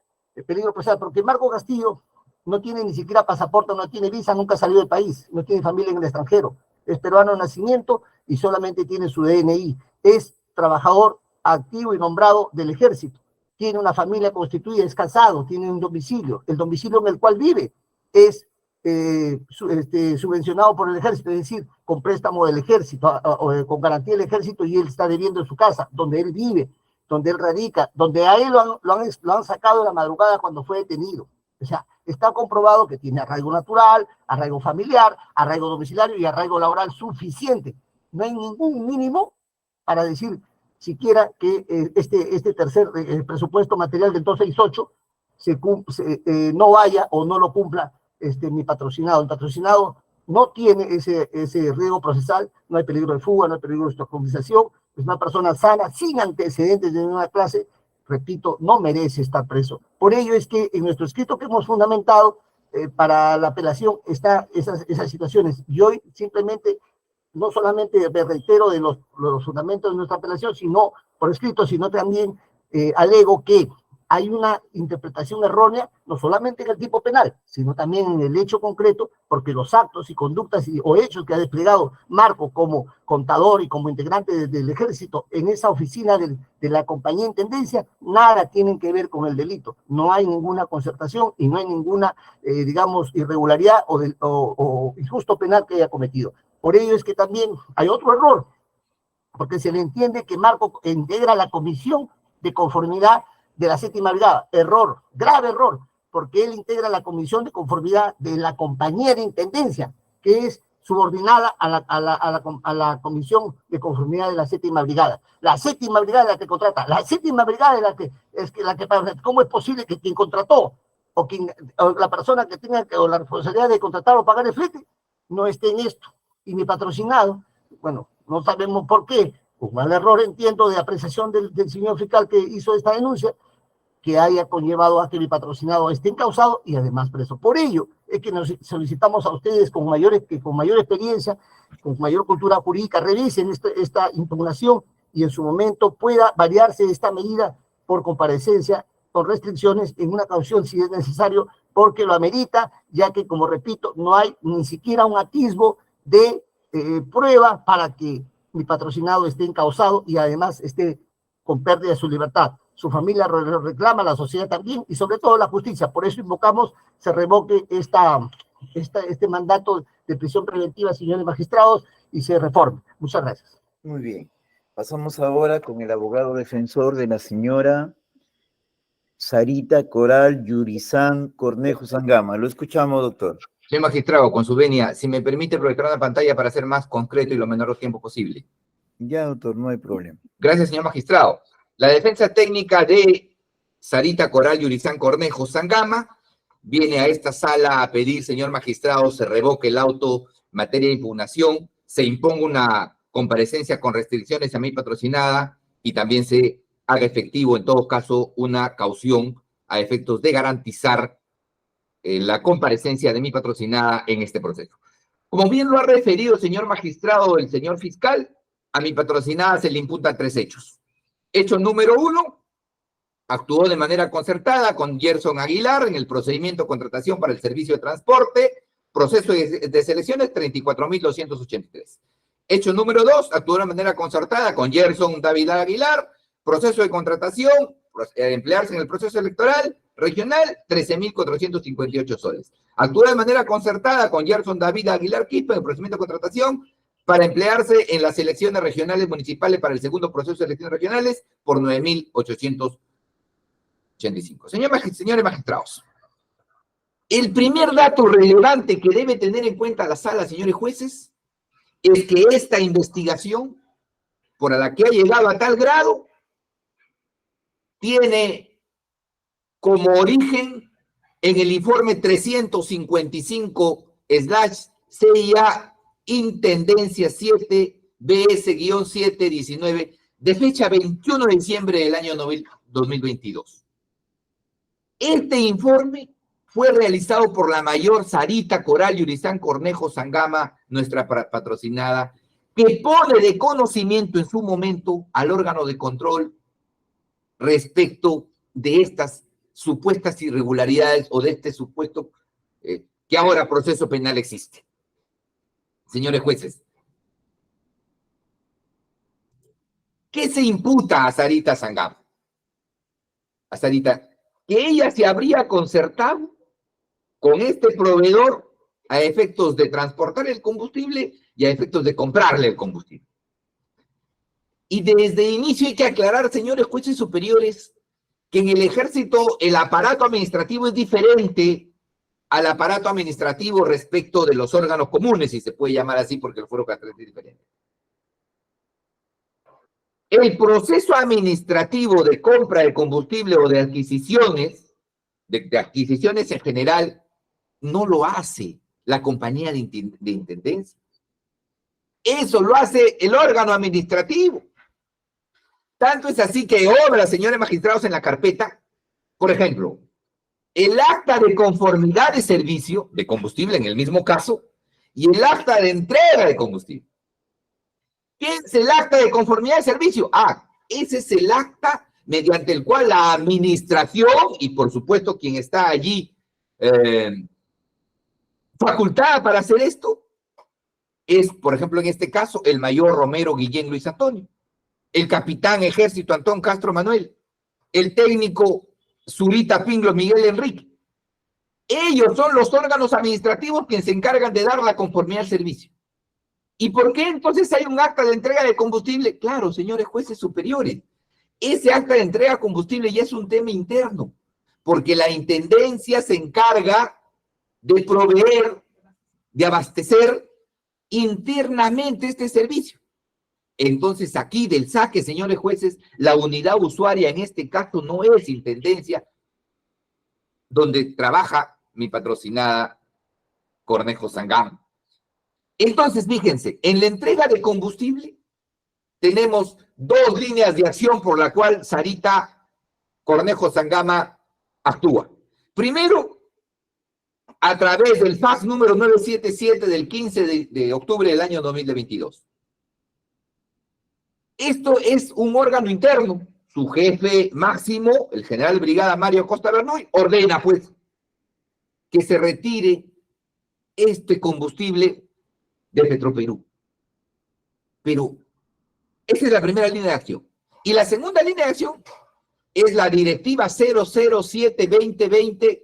peligro procesal, porque Marco Castillo no tiene ni siquiera pasaporte, no tiene visa, nunca ha salido del país, no tiene familia en el extranjero, es peruano de nacimiento y solamente tiene su DNI. Es trabajador activo y nombrado del ejército. Tiene una familia constituida, es casado, tiene un domicilio. El domicilio en el cual vive es subvencionado por el ejército, es decir, con préstamo del ejército, con garantía del ejército, y él está debiendo en su casa, donde él vive, donde él radica, donde a él lo han sacado de la madrugada cuando fue detenido. O sea, está comprobado que tiene arraigo natural, arraigo familiar, arraigo domiciliario y arraigo laboral suficiente. No hay ningún mínimo para decir siquiera que este tercer presupuesto material del 268 no vaya o no lo cumpla mi patrocinado. El patrocinado no tiene ese riesgo procesal, no hay peligro de fuga, no hay peligro de obstaculización, es una persona sana, sin antecedentes de una clase, repito, no merece estar preso. Por ello es que en nuestro escrito que hemos fundamentado para la apelación está esas situaciones. Y hoy simplemente, no solamente me reitero de los fundamentos de nuestra apelación, sino por escrito, sino también alego que hay una interpretación errónea, no solamente en el tipo penal, sino también en el hecho concreto, porque los actos y conductas o hechos que ha desplegado Marco como contador y como integrante del ejército en esa oficina de la compañía Intendencia, nada tienen que ver con el delito. No hay ninguna concertación y no hay ninguna, digamos, irregularidad o injusto penal que haya cometido. Por ello es que también hay otro error, porque se le entiende que Marco integra la comisión de conformidad de la séptima brigada. Error, grave error, porque él integra la comisión de conformidad de la compañía de intendencia, que es subordinada a la comisión de conformidad de la séptima brigada. La séptima brigada es la que contrata, la séptima brigada es la que ¿cómo es posible que quien contrató o la persona que tenga la responsabilidad de contratar o pagar el flete no esté en esto? Y mi patrocinado, bueno, no sabemos por qué, con mal error, entiendo, de apreciación del señor fiscal que hizo esta denuncia, que haya conllevado a que mi patrocinado esté encausado y además preso. Por ello es que nos solicitamos a ustedes con mayor experiencia, con mayor cultura jurídica, revisen esta impugnación y en su momento pueda variarse esta medida por comparecencia, con restricciones en una caución si es necesario, porque lo amerita, ya que, como repito, no hay ni siquiera un atisbo de prueba para que mi patrocinado esté encausado y además esté con pérdida de su libertad. Su familia lo reclama, la sociedad también, y sobre todo la justicia. Por eso invocamos se revoque este mandato de prisión preventiva, señores magistrados, y se reforme. Muchas gracias. Muy bien. Pasamos ahora con el abogado defensor de la señora Sarita Coral Yurizán Cornejo Sangama. Lo escuchamos, doctor. Señor magistrado, con su venia, si me permite proyectar una pantalla para ser más concreto y lo menor tiempo posible. Ya, doctor, no hay problema. Gracias, señor magistrado. La defensa técnica de Sarita Coral Yurizán Cornejo Sangama viene a esta sala a pedir, señor magistrado, se revoque el auto en materia de impugnación, se imponga una comparecencia con restricciones a mi patrocinada y también se haga efectivo, en todo caso, una caución a efectos de garantizar la comparecencia de mi patrocinada en este proceso. Como bien lo ha referido el señor magistrado, el señor fiscal, a mi patrocinada se le imputan 3 hechos. Hecho número 1, actuó de manera concertada con Gerson Aguilar en el procedimiento de contratación para el servicio de transporte, proceso de selecciones 34.283. Hecho número 2, actuó de manera concertada con Gerson David Aguilar, proceso de contratación, emplearse en el proceso electoral regional, 13.458 soles. Actuó de manera concertada con Gerson David Aguilar Quispe en el procedimiento de contratación para emplearse en las elecciones regionales municipales para el segundo proceso de elecciones regionales por 9.885. Señores magistrados, el primer dato relevante que debe tener en cuenta la sala, señores jueces, es que esta investigación, por la que ha llegado a tal grado, tiene como origen en el informe 355/CIA Intendencia 7 BS-719 de fecha 21 de diciembre del año 2022. Este informe fue realizado por la mayor Sarita Coral Yurizán Cornejo Sangama, nuestra patrocinada, que pone de conocimiento en su momento al órgano de control respecto de estas supuestas irregularidades o de este supuesto que ahora proceso penal existe. Señores jueces, ¿qué se imputa a Sarita Sangama? A Sarita, que ella se habría concertado con este proveedor a efectos de transportar el combustible y a efectos de comprarle el combustible. Y desde el inicio hay que aclarar, señores jueces superiores, que en el ejército el aparato administrativo es diferente al aparato administrativo respecto de los órganos comunes, si se puede llamar así porque el fuero catastral es diferente. El proceso administrativo de compra de combustible o de adquisiciones, de adquisiciones en general, no lo hace la compañía de intendencia. Eso lo hace el órgano administrativo. Tanto es así que obra, señores magistrados, en la carpeta, por ejemplo, el acta de conformidad de servicio de combustible en el mismo caso y el acta de entrega de combustible. ¿Qué es el acta de conformidad de servicio? Ese es el acta mediante el cual la administración y por supuesto quien está allí facultada para hacer esto es, por ejemplo, en este caso, el mayor Romero Guillén Luis Antonio, el capitán ejército Antón Castro Manuel, el técnico Zurita Pinglo Miguel Enrique. Ellos son los órganos administrativos quienes se encargan de dar la conformidad al servicio. ¿Y por qué entonces hay un acta de entrega de combustible? Claro, señores jueces superiores, ese acta de entrega de combustible ya es un tema interno, porque la intendencia se encarga de proveer, de abastecer internamente este servicio. Entonces aquí del saque, señores jueces, la unidad usuaria en este caso no es intendencia donde trabaja mi patrocinada Cornejo Sangama. Entonces, fíjense, en la entrega de combustible tenemos 2 líneas de acción por la cual Sarita Cornejo Sangama actúa. Primero, a través del fax número 977 del 15 de octubre del año 2022. Esto es un órgano interno. Su jefe máximo, el general brigada Mario Costa Bernoy, ordena pues que se retire este combustible de Petroperú. Pero esa es la primera línea de acción. Y la segunda línea de acción es la directiva 007-2020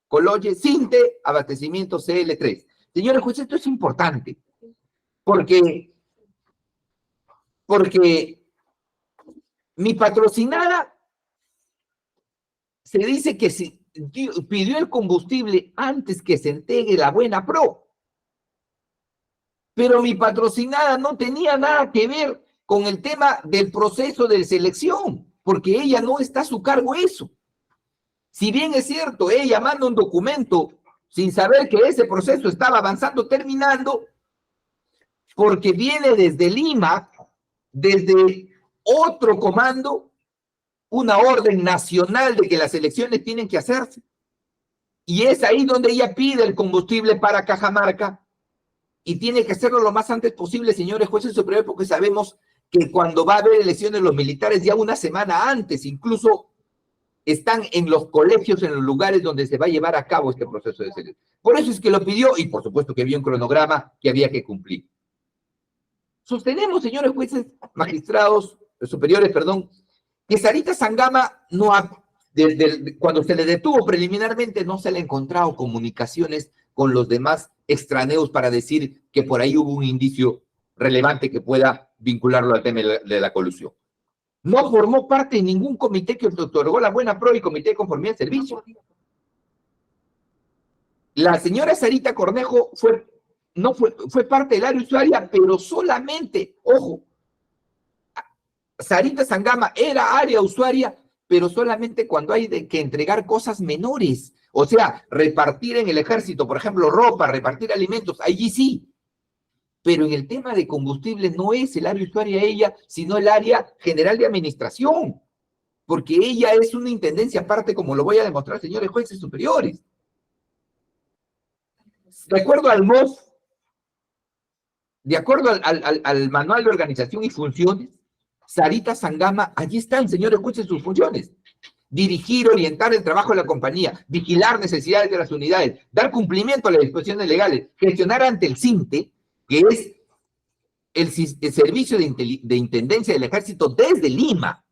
Coloye Cinte Abastecimiento CL3. Señores jueces, esto es importante porque mi patrocinada se dice que pidió el combustible antes que se entregue la buena pro. Pero mi patrocinada no tenía nada que ver con el tema del proceso de selección, porque ella no está a su cargo eso. Si bien es cierto, ella manda un documento sin saber que ese proceso estaba avanzando, terminando, porque viene desde Lima, desde otro comando, una orden nacional de que las elecciones tienen que hacerse. Y es ahí donde ella pide el combustible para Cajamarca y tiene que hacerlo lo más antes posible, señores jueces superiores, porque sabemos que cuando va a haber elecciones los militares ya una semana antes, incluso están en los colegios, en los lugares donde se va a llevar a cabo este proceso de selección. Por eso es que lo pidió y por supuesto que había un cronograma que había que cumplir. Sostenemos, señores jueces, magistrados, superiores, perdón, que Sarita Sangama cuando se le detuvo preliminarmente no se le ha encontrado comunicaciones con los demás extraneos para decir que por ahí hubo un indicio relevante que pueda vincularlo al tema de la colusión. No formó parte de ningún comité que otorgó la buena pro y comité de conformidad de servicio. La señora Sarita Cornejo fue parte del área usuaria, pero solamente, ojo, Sarita Sangama era área usuaria, pero solamente cuando hay que entregar cosas menores. O sea, repartir en el ejército, por ejemplo, ropa, repartir alimentos, allí sí. Pero en el tema de combustible no es el área usuaria ella, sino el área general de administración. Porque ella es una intendencia aparte, como lo voy a demostrar, señores jueces superiores. De acuerdo al MOF, de acuerdo al Manual de Organización y Funciones, Sarita Sangama, allí están, señores jueces, sus funciones. Dirigir, orientar el trabajo de la compañía, vigilar necesidades de las unidades, dar cumplimiento a las disposiciones legales, gestionar ante el CINTE, que es el servicio de intendencia del ejército desde Lima,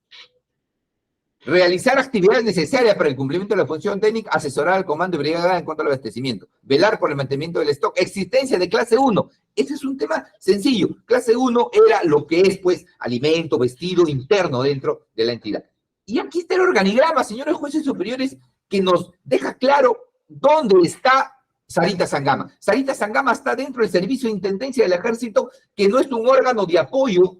realizar actividades necesarias para el cumplimiento de la función técnica, asesorar al comando de brigada en cuanto al abastecimiento, velar por el mantenimiento del stock, existencia de clase 1. Ese es un tema sencillo. Clase 1 era lo que es, pues, alimento, vestido interno dentro de la entidad. Y aquí está el organigrama, señores jueces superiores, que nos deja claro dónde está Sarita Sangama. Sarita Sangama está dentro del servicio de intendencia del ejército, que no es un órgano de apoyo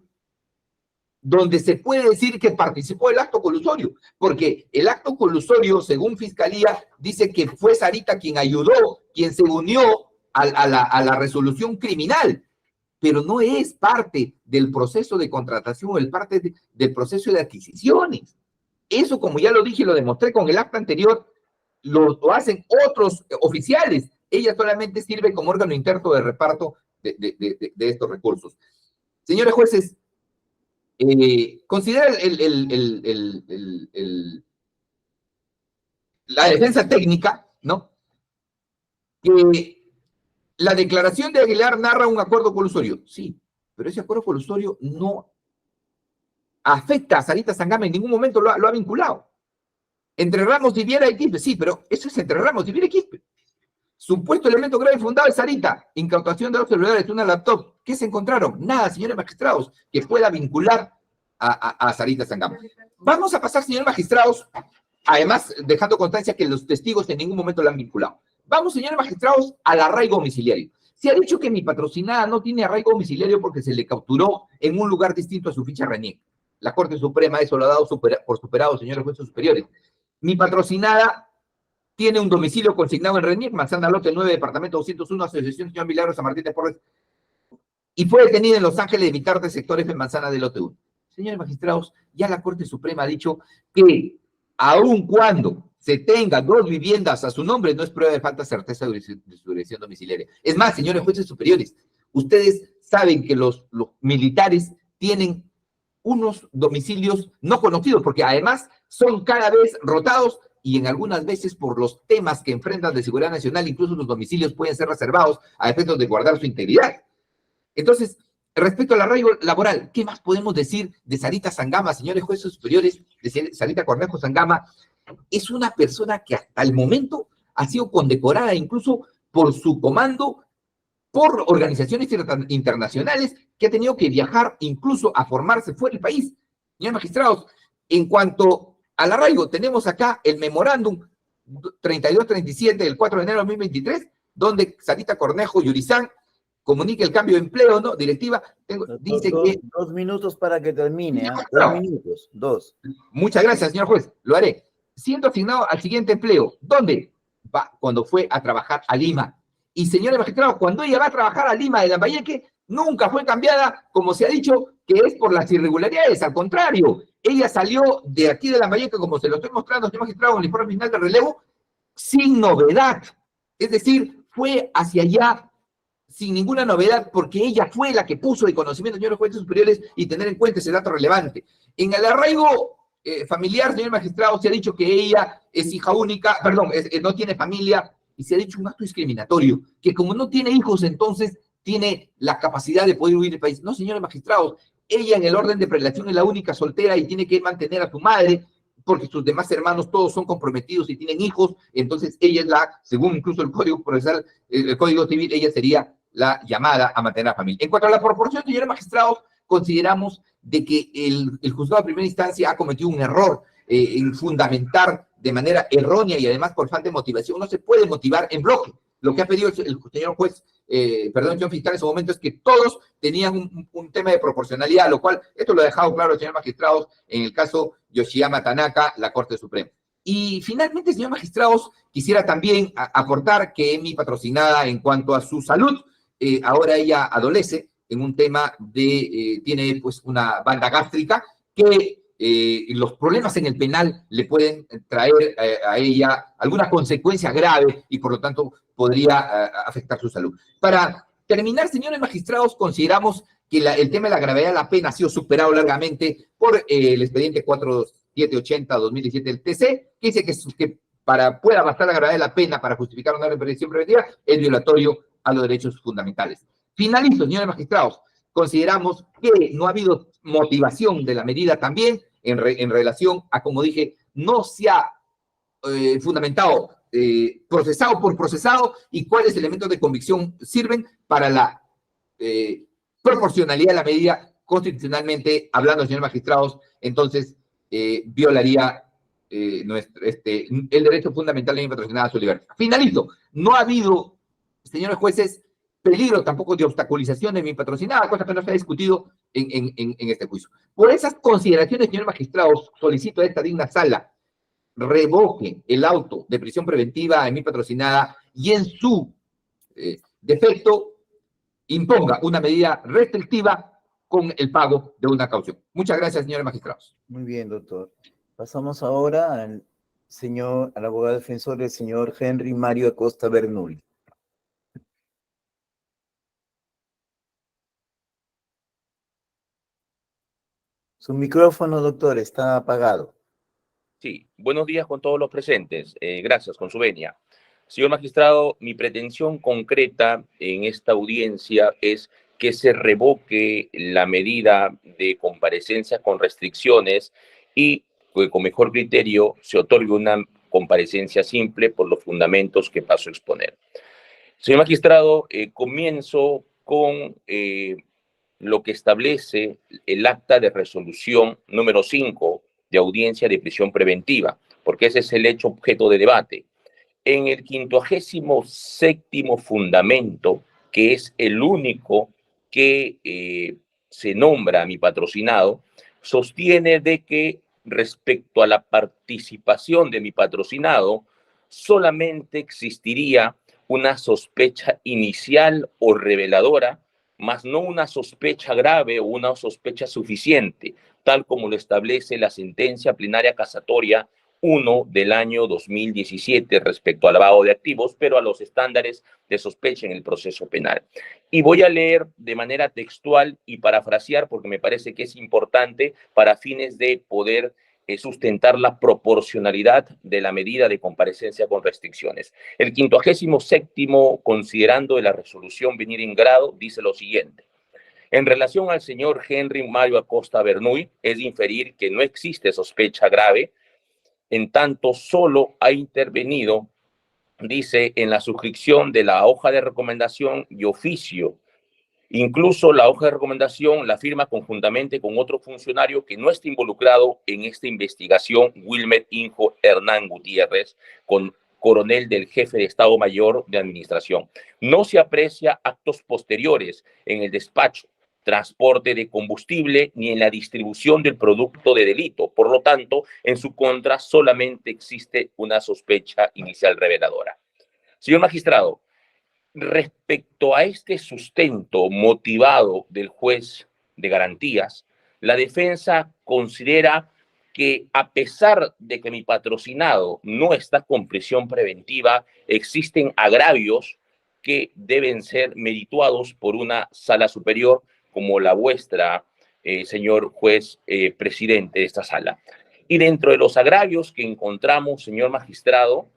donde se puede decir que participó del acto colusorio, porque el acto colusorio, según Fiscalía, dice que fue Sarita quien ayudó, quien se unió a la resolución criminal, pero no es parte del proceso de contratación, es parte del proceso de adquisiciones. Eso, como ya lo dije y lo demostré con el acta anterior, lo hacen otros oficiales. Ella solamente sirve como órgano interno de reparto de estos recursos. Señores jueces, considera la defensa técnica, ¿no? Que la declaración de Aguilar narra un acuerdo colusorio. Sí, pero ese acuerdo colusorio no afecta a Sarita Sangama, en ningún momento lo ha vinculado. Entre Ramos y Viera y Quispe, sí, pero eso es entre Ramos y Viera y Quispe. Supuesto elemento grave fundado es Sarita, incautación de dos celulares, una laptop. ¿Qué se encontraron? Nada, señores magistrados, que pueda vincular a Sarita Sangama. Vamos a pasar, señores magistrados, además dejando constancia que los testigos en ningún momento la han vinculado. Vamos, señores magistrados, al arraigo domiciliario. Se ha dicho que mi patrocinada no tiene arraigo domiciliario porque se le capturó en un lugar distinto a su ficha RENIEC. La Corte Suprema eso lo ha dado por superado, señores jueces superiores. Mi patrocinada tiene un domicilio consignado en RENIEC, Manzana Lote 9, Departamento 201, Asociación Señor Milagros San Martín de Porres, y fue detenida en Los Ángeles de Vitarte, sector F, Manzana de Lote 1. Señores magistrados, ya la Corte Suprema ha dicho que aun cuando se tenga dos viviendas a su nombre, no es prueba de falta de certeza de su dirección domiciliaria. Es más, señores jueces superiores, ustedes saben que los militares tienen unos domicilios no conocidos, porque además son cada vez rotados y en algunas veces por los temas que enfrentan de seguridad nacional, incluso los domicilios pueden ser reservados a efectos de guardar su integridad. Entonces, respecto al arraigo laboral, ¿qué más podemos decir de Sarita Sangama, señores jueces superiores, de Sarita Cornejo Sangama? Es una persona que hasta el momento ha sido condecorada incluso por su comando, por organizaciones internacionales, que ha tenido que viajar incluso a formarse fuera del país. Señores magistrados, en cuanto al arraigo. Tenemos acá el memorándum 3237 del 4 de enero de 2023, donde Sarita Cornejo Yurizán comunica el cambio de empleo, ¿no? Directiva, dice que... 2 minutos para que termine, ¿ah? No. 2 minutos, 2. Muchas gracias, señor juez, lo haré. Siendo asignado al siguiente empleo, ¿dónde? Va, cuando fue a trabajar a Lima. Y señores magistrados, cuando ella va a trabajar a Lima de Lambayeque, nunca fue cambiada, como se ha dicho, que es por las irregularidades. Al contrario, ella salió de aquí de Lambayeque, como se lo estoy mostrando, señor magistrado, en el informe final de relevo, sin novedad. Es decir, fue hacia allá sin ninguna novedad, porque ella fue la que puso de conocimiento, señores jueces superiores, y tener en cuenta ese dato relevante. En el arraigo familiar, señor magistrado, se ha dicho que ella es hija única, perdón, no tiene familia, y se ha dicho un acto discriminatorio, que como no tiene hijos, entonces tiene la capacidad de poder huir del país. No, señores magistrados, ella en el orden de prelación es la única soltera y tiene que mantener a su madre, porque sus demás hermanos todos son comprometidos y tienen hijos, entonces ella es según incluso el Código Procesal, el Código Civil, ella sería la llamada a mantener a la familia. En cuanto a la proporción, señores magistrados, consideramos de que el juzgado de primera instancia ha cometido un error en fundamentar de manera errónea y además por falta de motivación. No se puede motivar en bloque. Lo que ha pedido el señor juez, señor fiscal en su momento, es que todos tenían un tema de proporcionalidad, lo cual, esto lo ha dejado claro el señor magistrados en el caso Yoshiyama Tanaka, la Corte Suprema. Y finalmente, señor magistrados, quisiera también aportar que mi patrocinada en cuanto a su salud, ahora ella adolece en un tema tiene pues una banda gástrica que los problemas en el penal le pueden traer a ella alguna consecuencia grave y por lo tanto podría afectar su salud. Para terminar, señores magistrados, consideramos que el tema de la gravedad de la pena ha sido superado largamente por el expediente 4780-2017 del TC, que dice que pueda bastar la gravedad de la pena para justificar una represión preventiva es violatorio a los derechos fundamentales. Finalizo, señores magistrados. Consideramos que no ha habido motivación de la medida también en relación a, como dije, no se ha fundamentado procesado por procesado y cuáles elementos de convicción sirven para la proporcionalidad de la medida constitucionalmente hablando, señores magistrados, entonces violaría el derecho fundamental de mi patrocinada a su libertad. Finalizo. No ha habido, señores jueces, peligro tampoco de obstaculización de mi patrocinada, cosa que no se ha discutido en este juicio. Por esas consideraciones, señores magistrados, solicito a esta digna sala revoque el auto de prisión preventiva en mi patrocinada y en su defecto imponga una medida restrictiva con el pago de una caución. Muchas gracias, señores magistrados. Muy bien, doctor. Pasamos ahora al abogado defensor, el señor Henry Mario Acosta Bernoulli. Su micrófono, doctor, está apagado. Sí, buenos días con todos los presentes. Gracias, con su venia. Señor magistrado, mi pretensión concreta en esta audiencia es que se revoque la medida de comparecencia con restricciones y que con mejor criterio se otorgue una comparecencia simple por los fundamentos que paso a exponer. Señor magistrado, comienzo con lo que establece el acta de resolución número 5 de audiencia de prisión preventiva, porque ese es el hecho objeto de debate. En el 57º fundamento, que es el único que se nombra a mi patrocinado, sostiene de que respecto a la participación de mi patrocinado, solamente existiría una sospecha inicial o reveladora, más no una sospecha grave o una sospecha suficiente, tal como lo establece la sentencia plenaria casatoria 1 del año 2017 respecto al lavado de activos, pero a los estándares de sospecha en el proceso penal. Y voy a leer de manera textual y parafrasear porque me parece que es importante para fines de poder sustentar la proporcionalidad de la medida de comparecencia con restricciones. El 57º, considerando de la resolución venir en grado, dice lo siguiente. En relación al señor Henry Mario Acosta Bernoulli, es de inferir que no existe sospecha grave, en tanto solo ha intervenido, dice, en la suscripción de la hoja de recomendación y oficio Incluso la hoja de recomendación la firma conjuntamente con otro funcionario que no está involucrado en esta investigación, Wilmer Injo Hernán Gutiérrez, coronel del jefe de Estado Mayor de Administración. No se aprecia actos posteriores en el despacho, transporte de combustible ni en la distribución del producto de delito. Por lo tanto, en su contra solamente existe una sospecha inicial reveladora. Señor magistrado, respecto a este sustento motivado del juez de garantías, la defensa considera que a pesar de que mi patrocinado no está con prisión preventiva, existen agravios que deben ser merituados por una sala superior como la vuestra, señor juez presidente de esta sala. Y dentro de los agravios que encontramos, señor magistrado,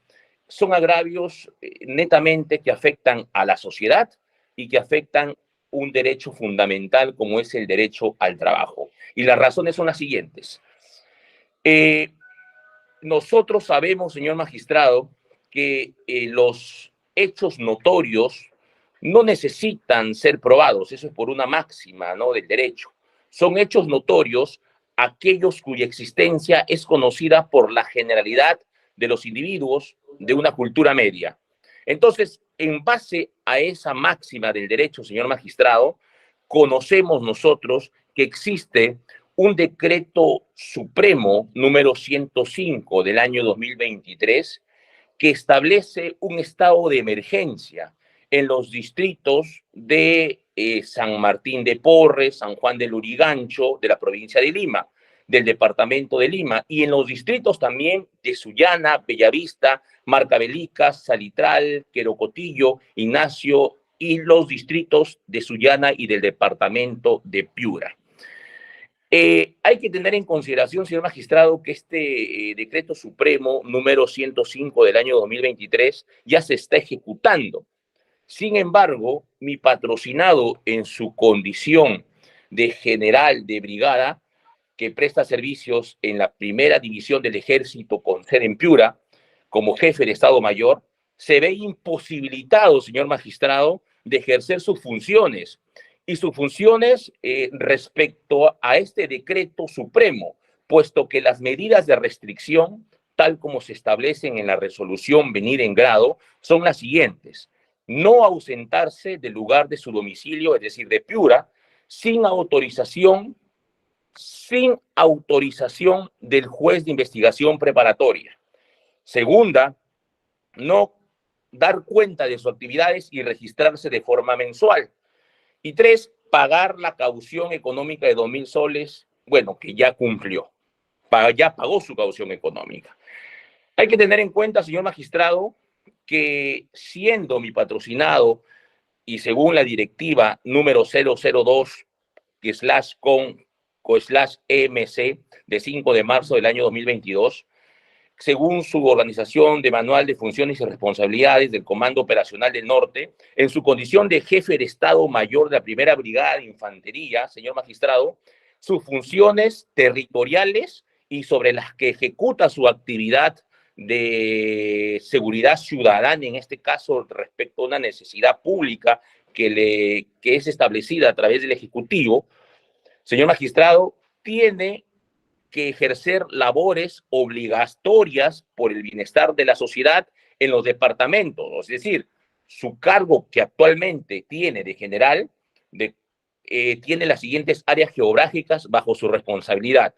son agravios netamente que afectan a la sociedad y que afectan un derecho fundamental como es el derecho al trabajo. Y las razones son las siguientes. Nosotros sabemos, señor magistrado, que los hechos notorios no necesitan ser probados, eso es por una máxima, ¿no?, del derecho. Son hechos notorios aquellos cuya existencia es conocida por la generalidad de los individuos de una cultura media. Entonces, en base a esa máxima del derecho, señor magistrado, conocemos nosotros que existe un decreto supremo número 105 del año 2023 que establece un estado de emergencia en los distritos de San Martín de Porres, San Juan del Lurigancho, de la provincia de Lima, del departamento de Lima, y en los distritos también de Sullana, Bellavista, Marcabelicas, Salitral, Querocotillo, Ignacio, y los distritos de Sullana y del departamento de Piura. Hay que tener en consideración, señor magistrado, que este decreto supremo número 105 del año 2023 ya se está ejecutando. Sin embargo, mi patrocinado en su condición de general de brigada, que presta servicios en la primera división del ejército con sede en Piura, como jefe de Estado Mayor, se ve imposibilitado, señor magistrado, de ejercer sus funciones. Y sus funciones respecto a este decreto supremo, puesto que las medidas de restricción, tal como se establecen en la resolución venida en grado, son las siguientes: no ausentarse del lugar de su domicilio, es decir, de Piura, sin autorización del juez de investigación preparatoria. Segunda, no dar cuenta de sus actividades y registrarse de forma mensual. Y tres, pagar la caución económica de 2.000 soles, bueno, que ya cumplió, ya pagó su caución económica. Hay que tener en cuenta, señor magistrado, que siendo mi patrocinado y según la directiva número 002/EMC de 5 de marzo del año 2022, según su organización de manual de funciones y responsabilidades del Comando Operacional del Norte, en su condición de jefe de Estado Mayor de la Primera Brigada de Infantería, señor magistrado, sus funciones territoriales y sobre las que ejecuta su actividad de seguridad ciudadana, en este caso respecto a una necesidad pública que es establecida a través del Ejecutivo, señor magistrado, tiene que ejercer labores obligatorias por el bienestar de la sociedad en los departamentos. Es decir, su cargo que actualmente tiene de general tiene las siguientes áreas geográficas bajo su responsabilidad: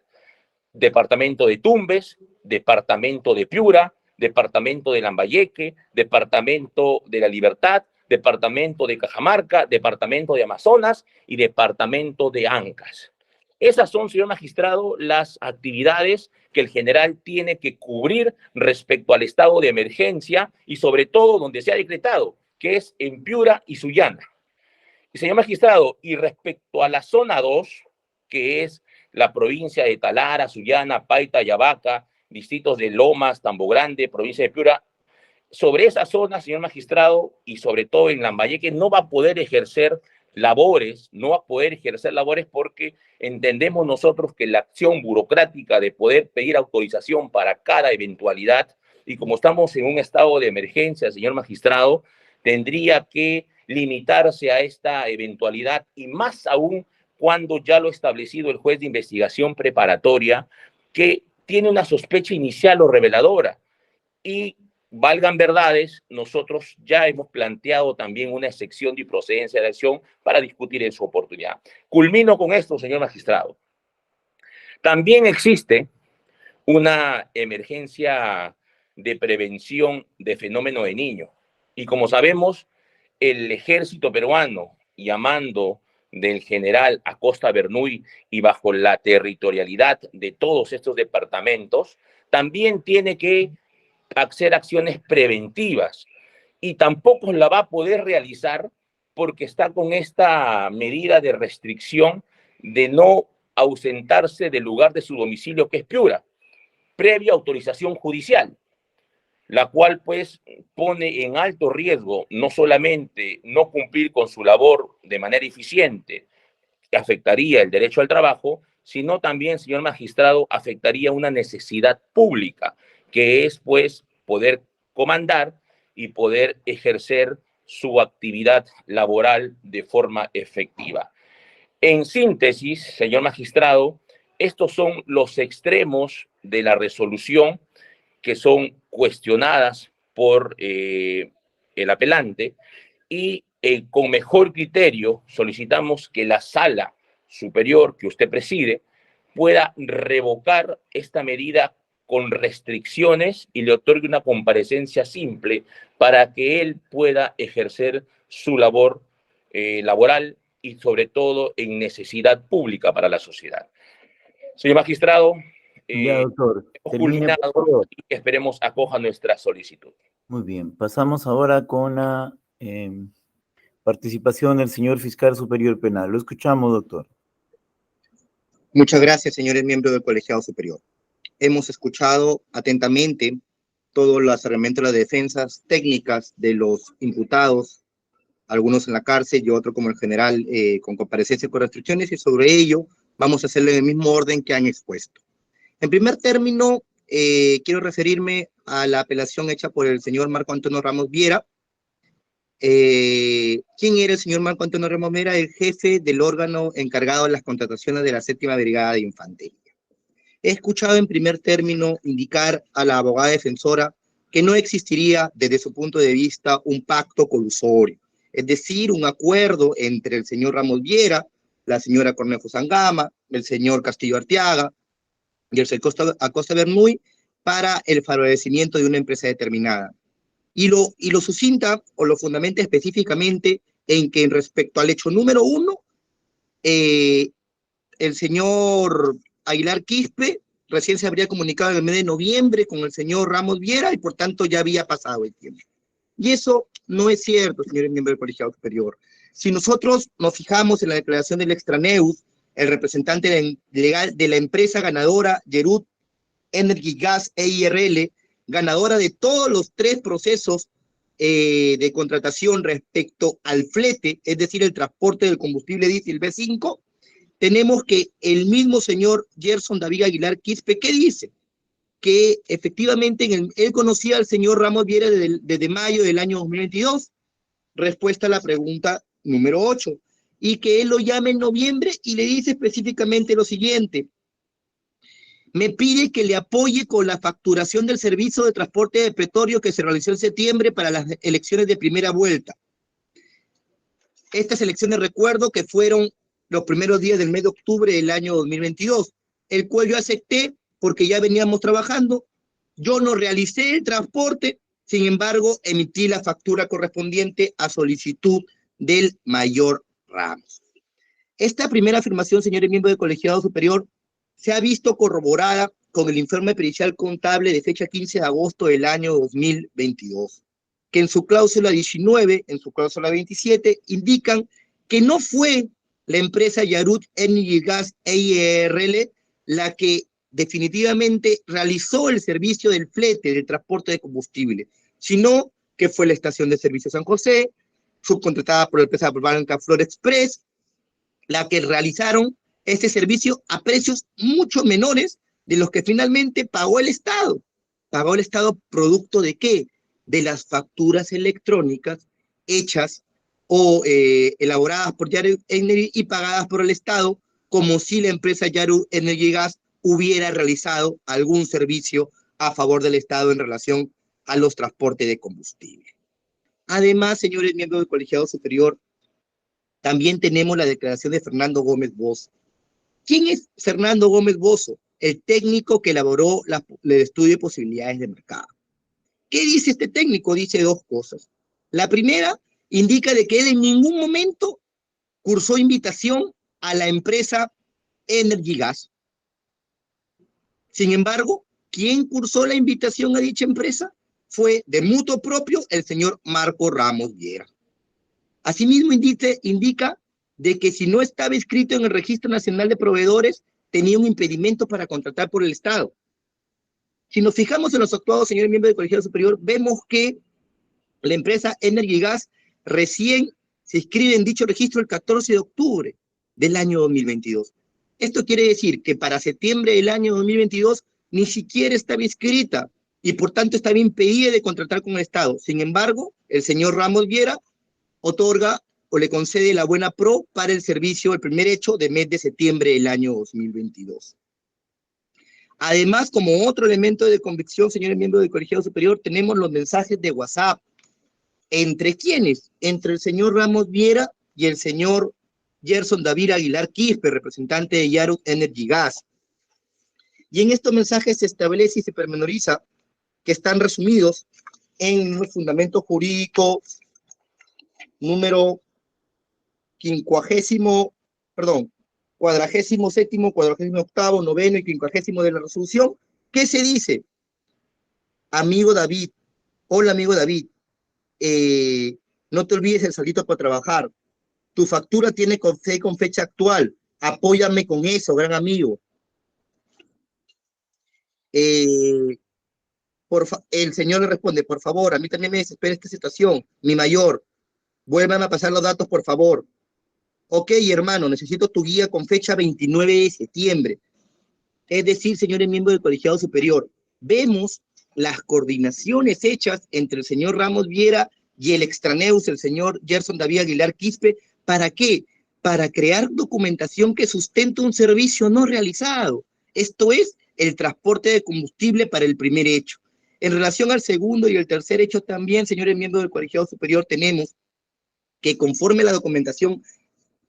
departamento de Tumbes, departamento de Piura, departamento de Lambayeque, departamento de La Libertad, departamento de Cajamarca, departamento de Amazonas y departamento de Ancas. Esas son, señor magistrado, las actividades que el general tiene que cubrir respecto al estado de emergencia y sobre todo donde se ha decretado, que es en Piura y Sullana. Y, señor magistrado, y respecto a la zona 2, que es la provincia de Talara, Sullana, Paita, Yavaca, distritos de Lomas, Tambo Grande, provincia de Piura, sobre esa zona, señor magistrado, y sobre todo en Lambayeque, no va a poder ejercer labores porque entendemos nosotros que la acción burocrática de poder pedir autorización para cada eventualidad, y como estamos en un estado de emergencia, señor magistrado, tendría que limitarse a esta eventualidad, y más aún cuando ya lo ha establecido el juez de investigación preparatoria, que tiene una sospecha inicial o reveladora. Y valgan verdades, nosotros ya hemos planteado también una excepción de improcedencia de acción para discutir en su oportunidad. Culmino con esto, señor magistrado. También existe una emergencia de prevención de fenómeno de niño. Y como sabemos, el ejército peruano, llamando del general Acosta Bernuy y bajo la territorialidad de todos estos departamentos, también tiene que hacer acciones preventivas, y tampoco la va a poder realizar porque está con esta medida de restricción de no ausentarse del lugar de su domicilio, que es Piura, previa autorización judicial, la cual pues pone en alto riesgo no solamente no cumplir con su labor de manera eficiente, que afectaría el derecho al trabajo, sino también, señor magistrado, afectaría una necesidad pública, que es pues poder comandar y poder ejercer su actividad laboral de forma efectiva. En síntesis, señor magistrado, estos son los extremos de la resolución que son cuestionadas por el apelante, y con mejor criterio solicitamos que la sala superior que usted preside pueda revocar esta medida con restricciones y le otorgue una comparecencia simple para que él pueda ejercer su labor laboral, y sobre todo en necesidad pública para la sociedad. Señor magistrado, Ya, doctor. hemos Termine, por culminado favor. y esperemos acoja nuestra solicitud. Muy bien. Pasamos ahora con la participación del señor fiscal superior penal. Lo escuchamos, doctor. Muchas gracias, señores miembros del Colegiado Superior. Hemos escuchado atentamente todos los argumentos de las defensas técnicas de los imputados, algunos en la cárcel y otros como el general con comparecencia con restricciones, y sobre ello vamos a hacerlo en el mismo orden que han expuesto. En primer término, quiero referirme a la apelación hecha por el señor Marco Antonio Ramos Viera. ¿Quién era el señor Marco Antonio Ramos Viera? El jefe del órgano encargado de las contrataciones de la 7ª Brigada de Infantería. He escuchado en primer término indicar a la abogada defensora que no existiría desde su punto de vista un pacto colusorio, es decir, un acuerdo entre el señor Ramos Viera, la señora Cornejo Sangama, el señor Castillo Arteaga y el señor Acosta Bernuy para el favorecimiento de una empresa determinada. Y lo sucinta o lo fundamenta específicamente en que respecto al hecho número 1, el señor Aguilar Quispe recién se habría comunicado en el mes de noviembre con el señor Ramos Viera y por tanto ya había pasado el tiempo. Y eso no es cierto, señores miembros del Colegiado Superior. Si nosotros nos fijamos en la declaración del extraneus, el representante legal de la empresa ganadora, Yerut Energy Gas EIRL, ganadora de todos los 3 procesos de contratación respecto al flete, es decir, el transporte del combustible diésel B5, tenemos que el mismo señor Gerson David Aguilar Quispe, ¿qué dice? Que efectivamente él conocía al señor Ramos Viera desde mayo del año 2022, respuesta a la pregunta número 8, y que él lo llama en noviembre y le dice específicamente lo siguiente: me pide que le apoye con la facturación del servicio de transporte de petróleo que se realizó en septiembre para las elecciones de primera vuelta. Estas elecciones, recuerdo que fueron los primeros días del mes de octubre del año 2022, el cual yo acepté porque ya veníamos trabajando. Yo no realicé el transporte, sin embargo, emití la factura correspondiente a solicitud del mayor Ramos. Esta primera afirmación, señores miembros del Colegiado Superior, se ha visto corroborada con el informe pericial contable de fecha 15 de agosto del año 2022, que en su cláusula 19, en su cláusula 27, indican que no fue la empresa Yarut Energy Gas EIRL la que definitivamente realizó el servicio del flete, del transporte de combustible, sino que fue la estación de servicio San José, subcontratada por la empresa Banca Flor Express, la que realizaron este servicio a precios mucho menores de los que finalmente pagó el Estado. ¿Pagó el Estado producto de qué? De las facturas electrónicas hechas o elaboradas por Yaru Energy y pagadas por el Estado, como si la empresa Yaru Energy Gas hubiera realizado algún servicio a favor del Estado en relación a los transportes de combustible. Además, señores miembros del colegiado superior, también tenemos la declaración de Fernando Gómez Bozo. ¿Quién es Fernando Gómez Bozo? El técnico que elaboró el estudio de posibilidades de mercado. ¿Qué dice este técnico? Dice dos cosas. La primera, indica de que él en ningún momento cursó invitación a la empresa Energy Gas. Sin embargo, ¿quién cursó la invitación a dicha empresa? Fue de mutuo propio el señor Marco Ramos Viera. Asimismo, indica de que si no estaba inscrito en el Registro Nacional de Proveedores, tenía un impedimento para contratar por el Estado. Si nos fijamos en los actuados, señores miembros del Colegiado Superior, vemos que la empresa Energy Gas recién se inscribe en dicho registro el 14 de octubre del año 2022. Esto quiere decir que para septiembre del año 2022 ni siquiera estaba inscrita y por tanto estaba impedida de contratar con el Estado. Sin embargo, el señor Ramos Viera otorga o le concede la buena pro para el servicio, el primer hecho de mes de septiembre del año 2022. Además, como otro elemento de convicción, señores miembros del Colegiado Superior, tenemos los mensajes de WhatsApp. ¿Entre quiénes? Entre el señor Ramos Viera y el señor Gerson David Aguilar Quispe, representante de Yaru Energy Gas. Y en estos mensajes se establece y se pormenoriza que están resumidos en el fundamento jurídico número 47º, 48º, noveno y 50º de la resolución, ¿qué se dice? Amigo David, hola amigo David, no te olvides el saldito para trabajar, tu factura tiene con fecha actual, apóyame con eso, gran amigo. El señor le responde, por favor, a mí también me desespera esta situación, mi mayor, vuélvame a pasar los datos, por favor. Ok, hermano, necesito tu guía con fecha 29 de septiembre. Es decir, señores miembros del Colegiado Superior, vemos las coordinaciones hechas entre el señor Ramos Viera y el extraneus, el señor Gerson David Aguilar Quispe. ¿Para qué? Para crear documentación que sustente un servicio no realizado. Esto es el transporte de combustible para el primer hecho. En relación al segundo y el tercer hecho también, señores miembros del Colegiado Superior, tenemos que conforme la documentación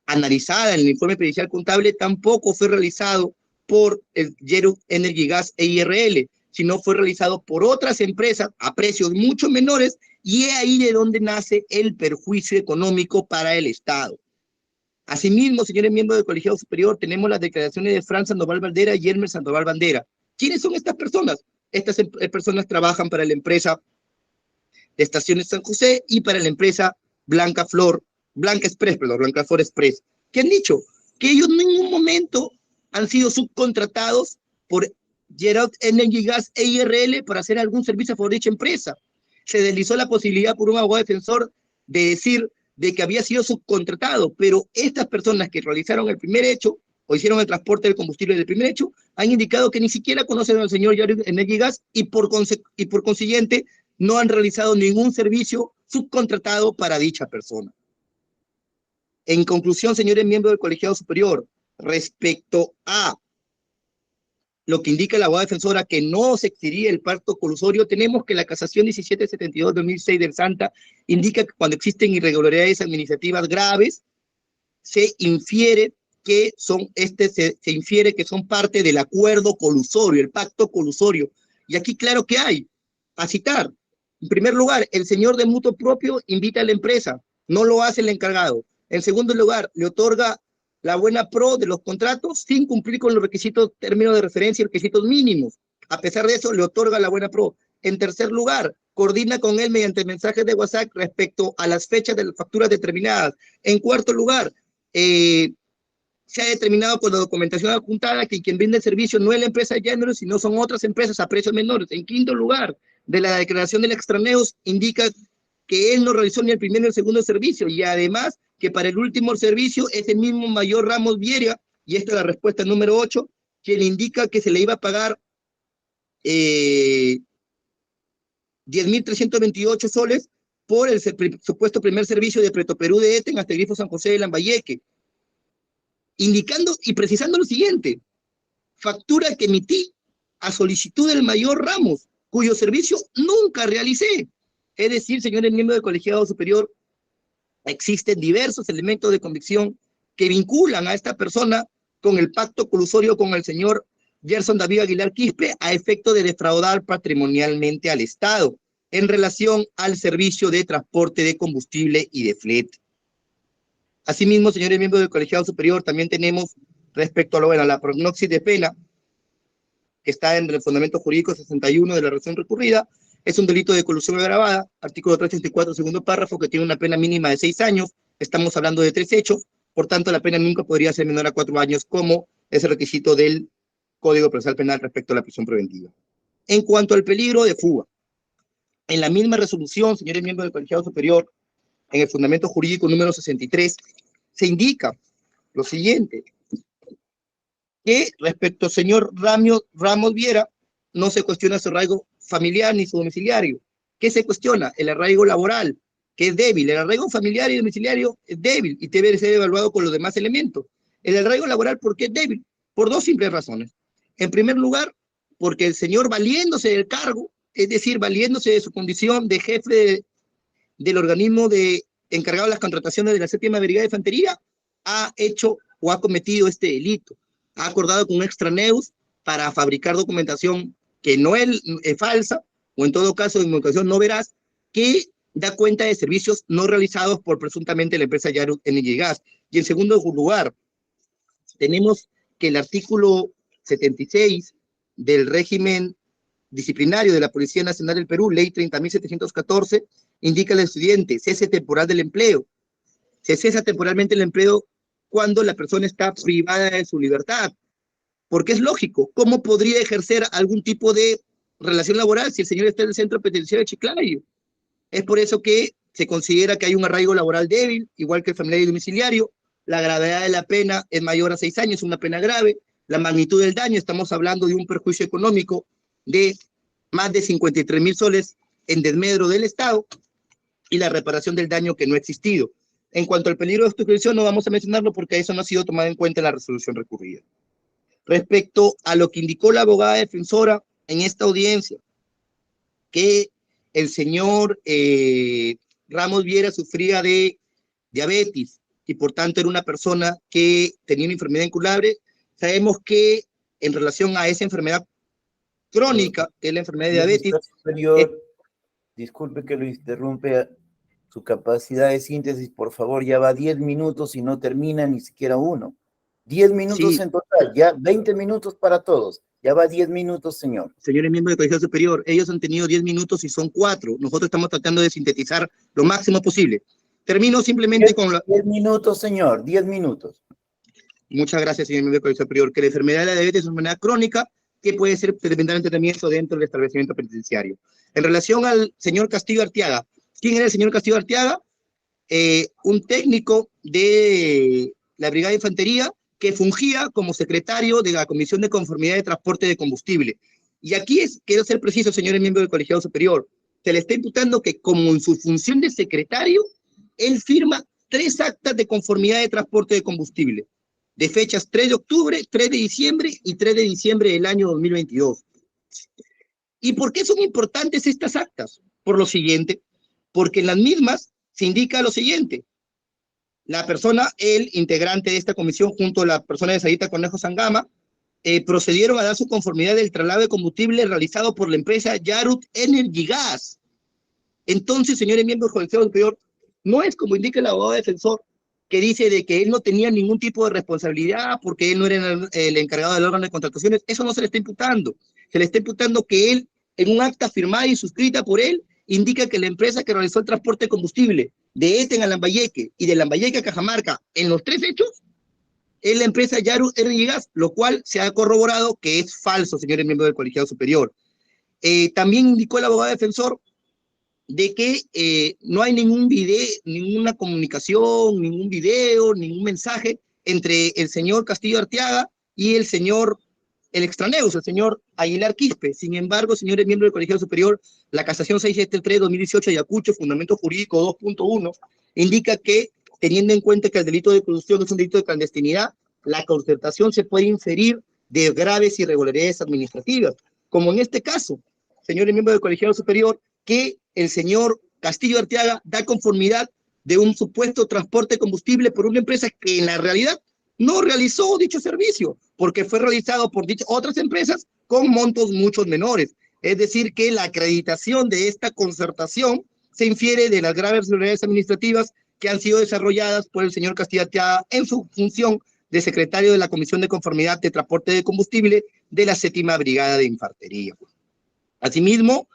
analizada en el informe pericial contable, tampoco fue realizado por el Yaru Energy Gas EIRL, sino fue realizado por otras empresas a precios mucho menores, y es ahí de donde nace el perjuicio económico para el Estado. Asimismo, señores miembros del Colegiado Superior, tenemos las declaraciones de Fran Sandoval Bandera y Elmer Sandoval Bandera. ¿Quiénes son estas personas? Estas personas trabajan para la empresa de Estaciones San José y para la empresa Blanca Flor Express, que han dicho que ellos en ningún momento han sido subcontratados por Yaru Energy Gas EIRL para hacer algún servicio a favor de dicha empresa. Se deslizó la posibilidad por un abogado defensor de decir de que había sido subcontratado, pero estas personas que realizaron el primer hecho o hicieron el transporte del combustible del primer hecho han indicado que ni siquiera conocen al señor Yaru Energy Gas y por consiguiente no han realizado ningún servicio subcontratado para dicha persona. En conclusión, señores miembros del Colegiado Superior, respecto a lo que indica la abogada defensora que no se exigiría el pacto colusorio, tenemos que la casación 1772-2006 del Santa indica que cuando existen irregularidades administrativas graves, se infiere que son parte del acuerdo colusorio, el pacto colusorio. Y aquí claro que hay, a citar, en primer lugar, el señor de mutuo propio invita a la empresa, no lo hace el encargado. En segundo lugar, le otorga la buena pro de los contratos sin cumplir con los requisitos, términos de referencia y requisitos mínimos. A pesar de eso, le otorga la buena pro. En tercer lugar, coordina con él mediante mensajes de WhatsApp respecto a las fechas de las facturas determinadas. En cuarto lugar, se ha determinado por la documentación adjuntada que quien vende el servicio no es la empresa de género, sino son otras empresas a precios menores. En quinto lugar, de la declaración del extraneus indica que él no realizó ni el primero ni el segundo servicio, y además que para el último servicio es el mismo mayor Ramos Viera, y esta es la respuesta número 8, quien indica que se le iba a pagar 10.328 soles por el supuesto primer servicio de Petroperú de Eten hasta el Grifo San José de Lambayeque, indicando y precisando lo siguiente: factura que emití a solicitud del mayor Ramos, cuyo servicio nunca realicé. Es decir, señores miembros del colegiado superior, existen diversos elementos de convicción que vinculan a esta persona con el pacto colusorio con el señor Gerson David Aguilar Quispe a efecto de defraudar patrimonialmente al Estado en relación al servicio de transporte de combustible y de flete. Asimismo, señores miembros del colegiado superior, también tenemos respecto a la prognosis de pena, que está en el fundamento jurídico 61 de la resolución recurrida, es un delito de colusión agravada, artículo 334, segundo párrafo, que tiene una pena mínima de 6 años, estamos hablando de 3 hechos, por tanto la pena nunca podría ser menor a 4 años, como es el requisito del Código Procesal Penal respecto a la prisión preventiva. En cuanto al peligro de fuga, en la misma resolución, señores miembros del colegiado superior, en el fundamento jurídico número 63, se indica lo siguiente: que respecto al señor Ramos Viera, no se cuestiona su arraigo familiar ni su domiciliario. ¿Qué se cuestiona? El arraigo laboral, que es débil. El arraigo familiar y domiciliario es débil y debe ser evaluado con los demás elementos. El arraigo laboral, ¿por qué es débil? Por 2 simples razones. En primer lugar, porque el señor, valiéndose del cargo, es decir, valiéndose de su condición de jefe del organismo encargado de las contrataciones de la 7ª Brigada de Infantería, ha hecho o ha cometido este delito. Ha acordado con un extraneus para fabricar documentación que no es falsa, o en todo caso, documentación no veraz, que da cuenta de servicios no realizados por presuntamente la empresa Yarut Energy Gas. Y en segundo lugar, tenemos que el artículo 76 del régimen disciplinario de la Policía Nacional del Perú, ley 30.714, indica al siguiente: cese temporal del empleo. Se cesa temporalmente el empleo cuando la persona está privada de su libertad. Porque es lógico, ¿cómo podría ejercer algún tipo de relación laboral si el señor está en el centro penitenciario de Chiclayo? Es por eso que se considera que hay un arraigo laboral débil, igual que el familiar y domiciliario. La gravedad de la pena es mayor a 6 años, una pena grave. La magnitud del daño, estamos hablando de un perjuicio económico de más de 53.000 soles en desmedro del Estado, y la reparación del daño que no ha existido. En cuanto al peligro de obstrucción, no vamos a mencionarlo porque eso no ha sido tomado en cuenta en la resolución recurrida. Respecto a lo que indicó la abogada defensora en esta audiencia, que el señor Ramos Viera sufría de diabetes y por tanto era una persona que tenía una enfermedad incurable, sabemos que en relación a esa enfermedad crónica, que es la enfermedad de diabetes... Superior, disculpe que lo interrumpe, su capacidad de síntesis, por favor, ya va 10 minutos y no termina ni siquiera uno. 10 minutos Sí. En total, ya 20 minutos para todos. Ya va 10 minutos, señor. Señores miembros del Colegio Superior, ellos han tenido 10 minutos y son 4. Nosotros estamos tratando de sintetizar lo máximo posible. Termino simplemente con la... 10 minutos, señor, 10 minutos. Muchas gracias, señor miembro del Colegio Superior. Que la enfermedad de la diabetes es una enfermedad crónica que puede ser experimentalmente tratamiento dentro del establecimiento penitenciario. En relación al señor Castillo Arteaga, ¿quién era el señor Castillo Arteaga? Un técnico de la Brigada de Infantería que fungía como secretario de la Comisión de Conformidad de Transporte de Combustible. Y aquí quiero ser preciso, señores miembros del Colegiado Superior, se le está imputando que como en su función de secretario, él firma 3 actas de conformidad de transporte de combustible, de fechas 3 de octubre, 3 de diciembre y 3 de diciembre del año 2022. ¿Y por qué son importantes estas actas? Por lo siguiente, porque en las mismas se indica lo siguiente: la persona, el integrante de esta comisión, junto a la persona de Sarita Cornejo Sangama, procedieron a dar su conformidad del traslado de combustible realizado por la empresa Yarut Energy Gas. Entonces, señores miembros del Colegio Superior, no es como indica el abogado defensor, que dice de que él no tenía ningún tipo de responsabilidad porque él no era el encargado del órgano de contrataciones. Eso no se le está imputando. Se le está imputando que él, en un acta firmada y suscrita por él, indica que la empresa que realizó el transporte de combustible de Eten a Lambayeque y de Lambayeque a Cajamarca, en los 3 hechos, es la empresa Yarut Energy Gas, lo cual se ha corroborado que es falso, señores miembros del Colegiado Superior. También indicó el abogado defensor de que no hay ningún video, ninguna comunicación, ningún video, ningún mensaje entre el señor Castillo Arteaga y el señor el extraneus, el señor Aguilar Quispe. Sin embargo, señores miembros del Colegiado Superior, la casación 673-2018 de Ayacucho, fundamento jurídico 2.1, indica que, teniendo en cuenta que el delito de corrupción es un delito de clandestinidad, la concertación se puede inferir de graves irregularidades administrativas, como en este caso, señores miembros del Colegiado Superior, que el señor Castillo Arteaga da conformidad de un supuesto transporte de combustible por una empresa que en la realidad no realizó dicho servicio, porque fue realizado por otras empresas con montos mucho menores. Es decir, que la acreditación de esta concertación se infiere de las graves irregularidades administrativas que han sido desarrolladas por el señor Castillo Arteaga en su función de secretario de la Comisión de Conformidad de Transporte de Combustible de la 7ª Brigada de Infantería. Asimismo,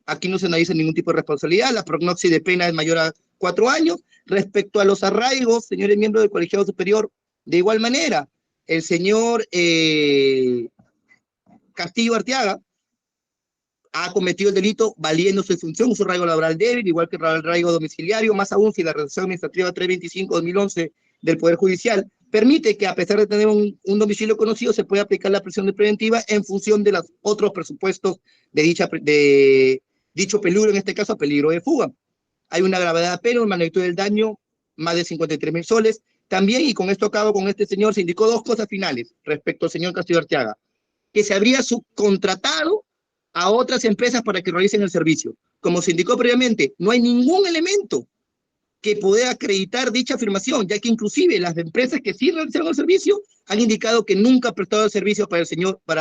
aquí no se analiza ningún tipo de responsabilidad, la prognosis de pena es mayor a 4 años. Respecto a los arraigos, señores miembros del Colegiado Superior, de igual manera, el señor Castillo Arteaga ha cometido el delito valiéndose de función, su arraigo laboral débil, igual que el arraigo domiciliario, más aún si la resolución administrativa 325-2011 del Poder Judicial permite que, a pesar de tener un domicilio conocido, se pueda aplicar la prisión preventiva en función de los otros presupuestos de dicho peligro, en este caso peligro de fuga. Hay una gravedad de pena, una magnitud del daño, más de 53.000 soles. También, y con esto acabo con este señor, se indicó 2 cosas finales respecto al señor Castillo Arteaga: que se habría subcontratado a otras empresas para que realicen el servicio. Como se indicó previamente, no hay ningún elemento que pueda acreditar dicha afirmación, ya que inclusive las empresas que sí realizaron el servicio han indicado que nunca han prestado el servicio para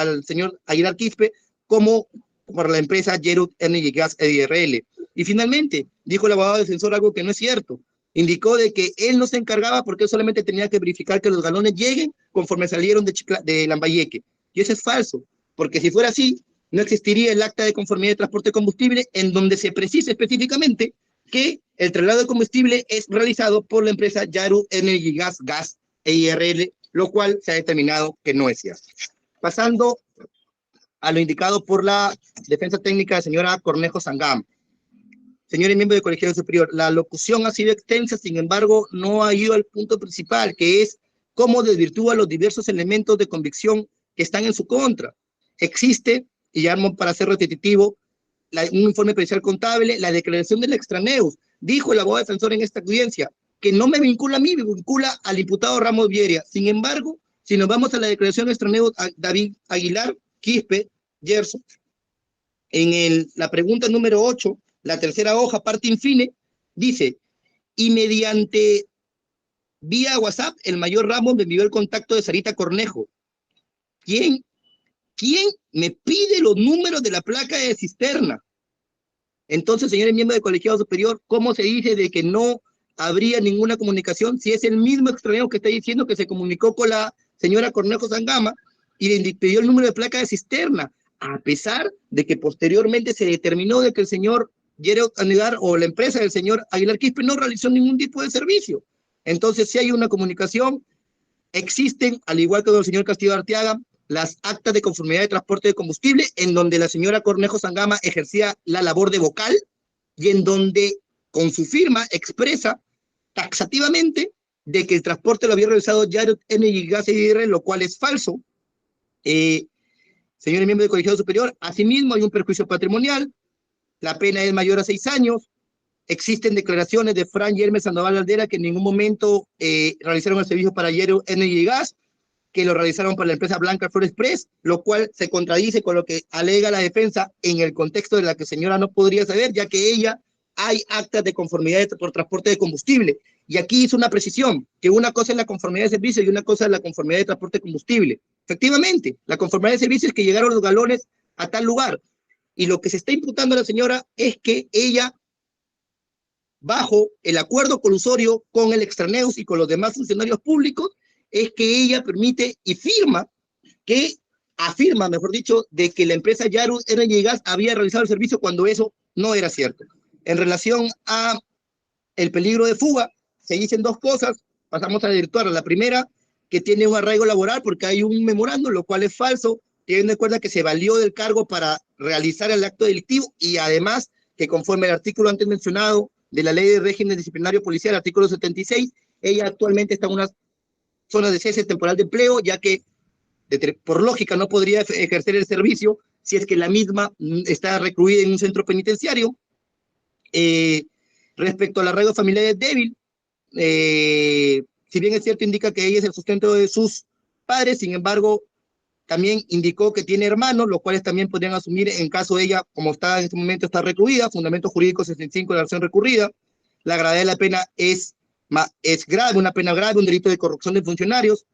el señor Aguilar Quispe, como por la empresa Jerut Energy Gas SRL. Y finalmente, dijo el abogado defensor algo que no es cierto. Indicó de que él no se encargaba porque él solamente tenía que verificar que los galones lleguen conforme salieron de Lambayeque. Y eso es falso, porque si fuera así, no existiría el acta de conformidad de transporte de combustible en donde se precisa específicamente que el traslado de combustible es realizado por la empresa Yaru Energy Gas EIRL, lo cual se ha determinado que no es cierto. Pasando a lo indicado por la defensa técnica de señora Cornejo Sangama. Señores miembros del Colegiado Superior, la locución ha sido extensa, sin embargo, no ha ido al punto principal, que es cómo desvirtúa los diversos elementos de convicción que están en su contra. Existe, y ya para ser repetitivo, un informe pericial contable, la declaración del extraneus. Dijo el abogado defensor en esta audiencia que no me vincula a mí, me vincula al imputado Ramos Vieria. Sin embargo, si nos vamos a la declaración de extraneus, David Aguilar Quispe Gerson, en la pregunta número 8, la tercera hoja, parte infine, dice: y mediante vía WhatsApp, el mayor Ramos me envió el contacto de Sarita Cornejo. ¿Quién me pide los números de la placa de cisterna? Entonces, señores miembros del Colegiado Superior, ¿cómo se dice de que no habría ninguna comunicación si es el mismo extranjero que está diciendo que se comunicó con la señora Cornejo Sangama y le pidió el número de placa de cisterna, a pesar de que posteriormente se determinó de que el señor Jerut Anegar o la empresa del señor Aguilar Quispe no realizó ningún tipo de servicio? Entonces, si hay una comunicación, existen, al igual que el señor Castillo Arteaga, las actas de conformidad de transporte de combustible, en donde la señora Cornejo Sangama ejercía la labor de vocal y en donde con su firma expresa taxativamente de que el transporte lo había realizado Yaru Energy Gas SRL, lo cual es falso. Señores miembros del Colegiado Superior, asimismo hay un perjuicio patrimonial, la pena es mayor a 6 años, existen declaraciones de Fran Yermes Sandoval Aldera que en ningún momento realizaron el servicio para Yaru Energy Gas, que lo realizaron para la empresa Blanca Flor Express, lo cual se contradice con lo que alega la defensa en el contexto de la que señora no podría saber, ya que ella hay actas de conformidad por transporte de combustible. Y aquí hizo una precisión, que una cosa es la conformidad de servicio y una cosa es la conformidad de transporte de combustible. Efectivamente, la conformidad de servicio es que llegaron los galones a tal lugar. Y lo que se está imputando a la señora es que ella, bajo el acuerdo colusorio con el extraneus y con los demás funcionarios públicos, es que ella permite y afirma, mejor dicho, de que la empresa Yaru Energy Gas había realizado el servicio cuando eso no era cierto. En relación a el peligro de fuga, se dicen 2 cosas, pasamos a desvirtuar. La primera, que tiene un arraigo laboral porque hay un memorando, lo cual es falso, teniendo en cuenta que se valió del cargo para realizar el acto delictivo y además que conforme al artículo antes mencionado de la Ley de Régimen Disciplinario Policial, artículo 76, ella actualmente está en una zona de cese temporal de empleo, ya que por lógica no podría ejercer el servicio si es que la misma está recluida en un centro penitenciario. Respecto al arraigo familiar es débil, si bien es cierto indica que ella es el sustento de sus padres, sin embargo, también indicó que tiene hermanos, los cuales también podrían asumir en caso de ella, como está en este momento, está recluida, fundamento jurídico 65 de la acción recurrida. La gravedad de la pena es grave, una pena grave, un delito de corrupción de funcionarios,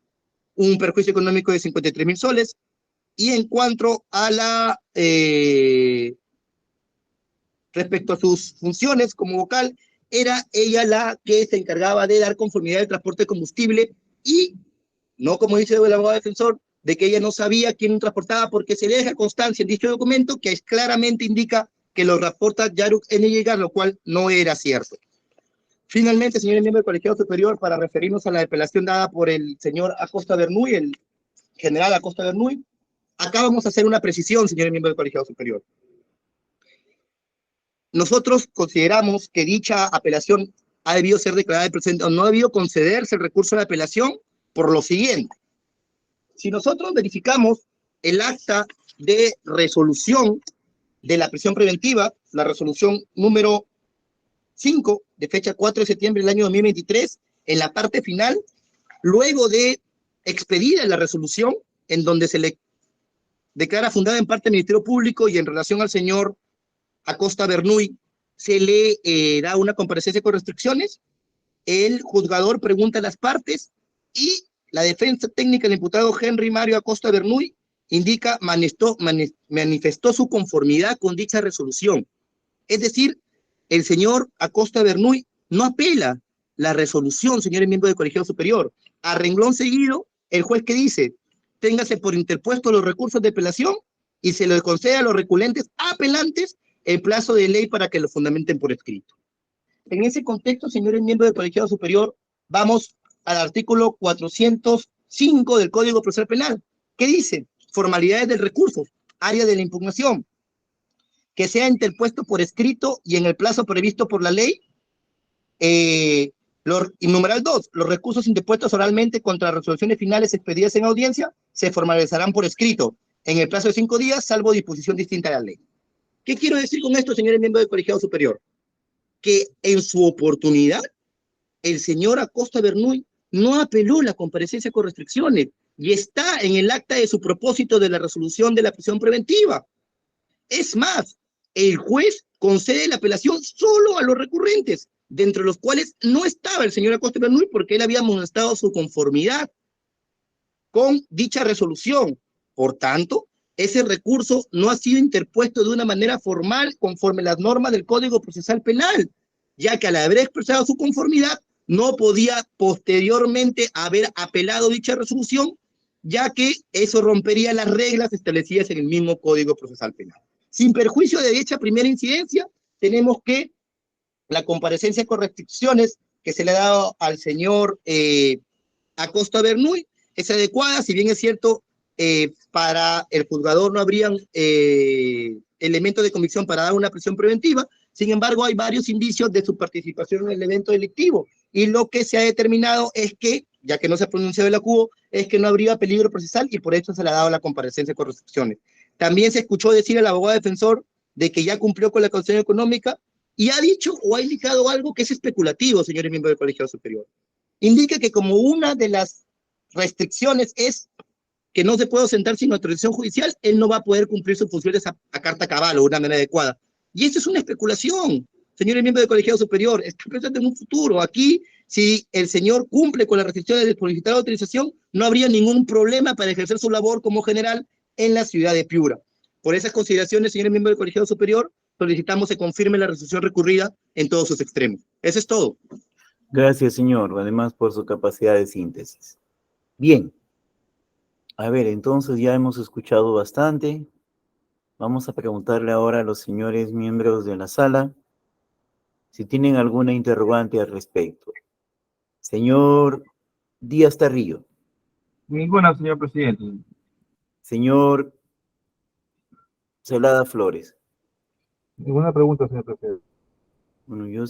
un perjuicio económico de 53.000 soles. Y en cuanto a la respecto a sus funciones como vocal, era ella la que se encargaba de dar conformidad al transporte de combustible y no, como dice el abogado defensor, de que ella no sabía quién transportaba, porque se deja constancia en dicho documento que claramente indica que lo transporta Yaruk N. lo cual no era cierto. Finalmente, señores miembros del Colegiado Superior, para referirnos a la apelación dada por el señor Acosta Bernuy, el general Acosta Bernuy, acá vamos a hacer una precisión, señores miembros del Colegiado Superior. Nosotros consideramos que dicha apelación ha debido ser declarada presente o no ha debido concederse el recurso de apelación por lo siguiente. Si nosotros verificamos el acta de resolución de la prisión preventiva, la resolución número 5, de fecha 4 de septiembre del año 2023, en la parte final, luego de expedida la resolución, en donde se le declara fundada en parte el Ministerio Público y en relación al señor Acosta Bernuy, se le da una comparecencia con restricciones, el juzgador pregunta a las partes y la defensa técnica del imputado Henry Mario Acosta Bernuy manifestó su conformidad con dicha resolución. Es decir, el señor Acosta Bernuy no apela la resolución, señores miembros del Colegiado Superior. A renglón seguido, el juez que dice, téngase por interpuesto los recursos de apelación y se le concede a los reculentes apelantes el plazo de ley para que lo fundamenten por escrito. En ese contexto, señores miembros del Colegiado Superior, vamos al artículo 405 del Código Procesal Penal, que dice, formalidades del recurso, área de la impugnación, que sea interpuesto por escrito y en el plazo previsto por la ley, y numeral 2, los recursos interpuestos oralmente contra las resoluciones finales expedidas en audiencia se formalizarán por escrito en el plazo de 5 días, salvo disposición distinta de la ley. ¿Qué quiero decir con esto, señores miembros del Colegiado Superior? Que en su oportunidad, el señor Acosta Bernuy no apeló la comparecencia con restricciones y está en el acta de su propósito de la resolución de la prisión preventiva. Es más, el juez concede la apelación solo a los recurrentes, de entre los cuales no estaba el señor Acosta Bernuy porque él había manifestado su conformidad con dicha resolución. Por tanto, ese recurso no ha sido interpuesto de una manera formal conforme a las normas del Código Procesal Penal, ya que al haber expresado su conformidad, no podía posteriormente haber apelado dicha resolución, ya que eso rompería las reglas establecidas en el mismo Código Procesal Penal. Sin perjuicio de dicha primera incidencia, tenemos que la comparecencia con restricciones que se le ha dado al señor Acosta Bernuy es adecuada, si bien es cierto, para el juzgador no habrían elementos de convicción para dar una prisión preventiva. Sin embargo, hay varios indicios de su participación en el evento delictivo y lo que se ha determinado es que, ya que no se ha pronunciado el acudo, es que no habría peligro procesal y por eso se le ha dado la comparecencia con restricciones. También se escuchó decir al abogado defensor de que ya cumplió con la concesión económica y ha dicho o ha indicado algo que es especulativo, señores miembros del Colegiado Superior. Indica que como una de las restricciones es que no se puede ausentar sin autorización judicial, él no va a poder cumplir sus funciones a carta cabal o de una manera adecuada. Y eso es una especulación, señores miembros del Colegiado Superior. Está pensando en un futuro. Aquí, si el señor cumple con las restricciones de solicitar la autorización, no habría ningún problema para ejercer su labor como general en la ciudad de Piura. Por esas consideraciones, señores miembros del Colegiado Superior, solicitamos se confirme la resolución recurrida en todos sus extremos. Eso es todo. Gracias, señor, además por su capacidad de síntesis. Bien. A ver, entonces ya hemos escuchado bastante. Vamos a preguntarle ahora a los señores miembros de la sala si tienen alguna interrogante al respecto. Señor Díaz Tarrillo. Ninguna, señor presidente. Señor Celada Flores. Ninguna pregunta, señor presidente. Bueno, yo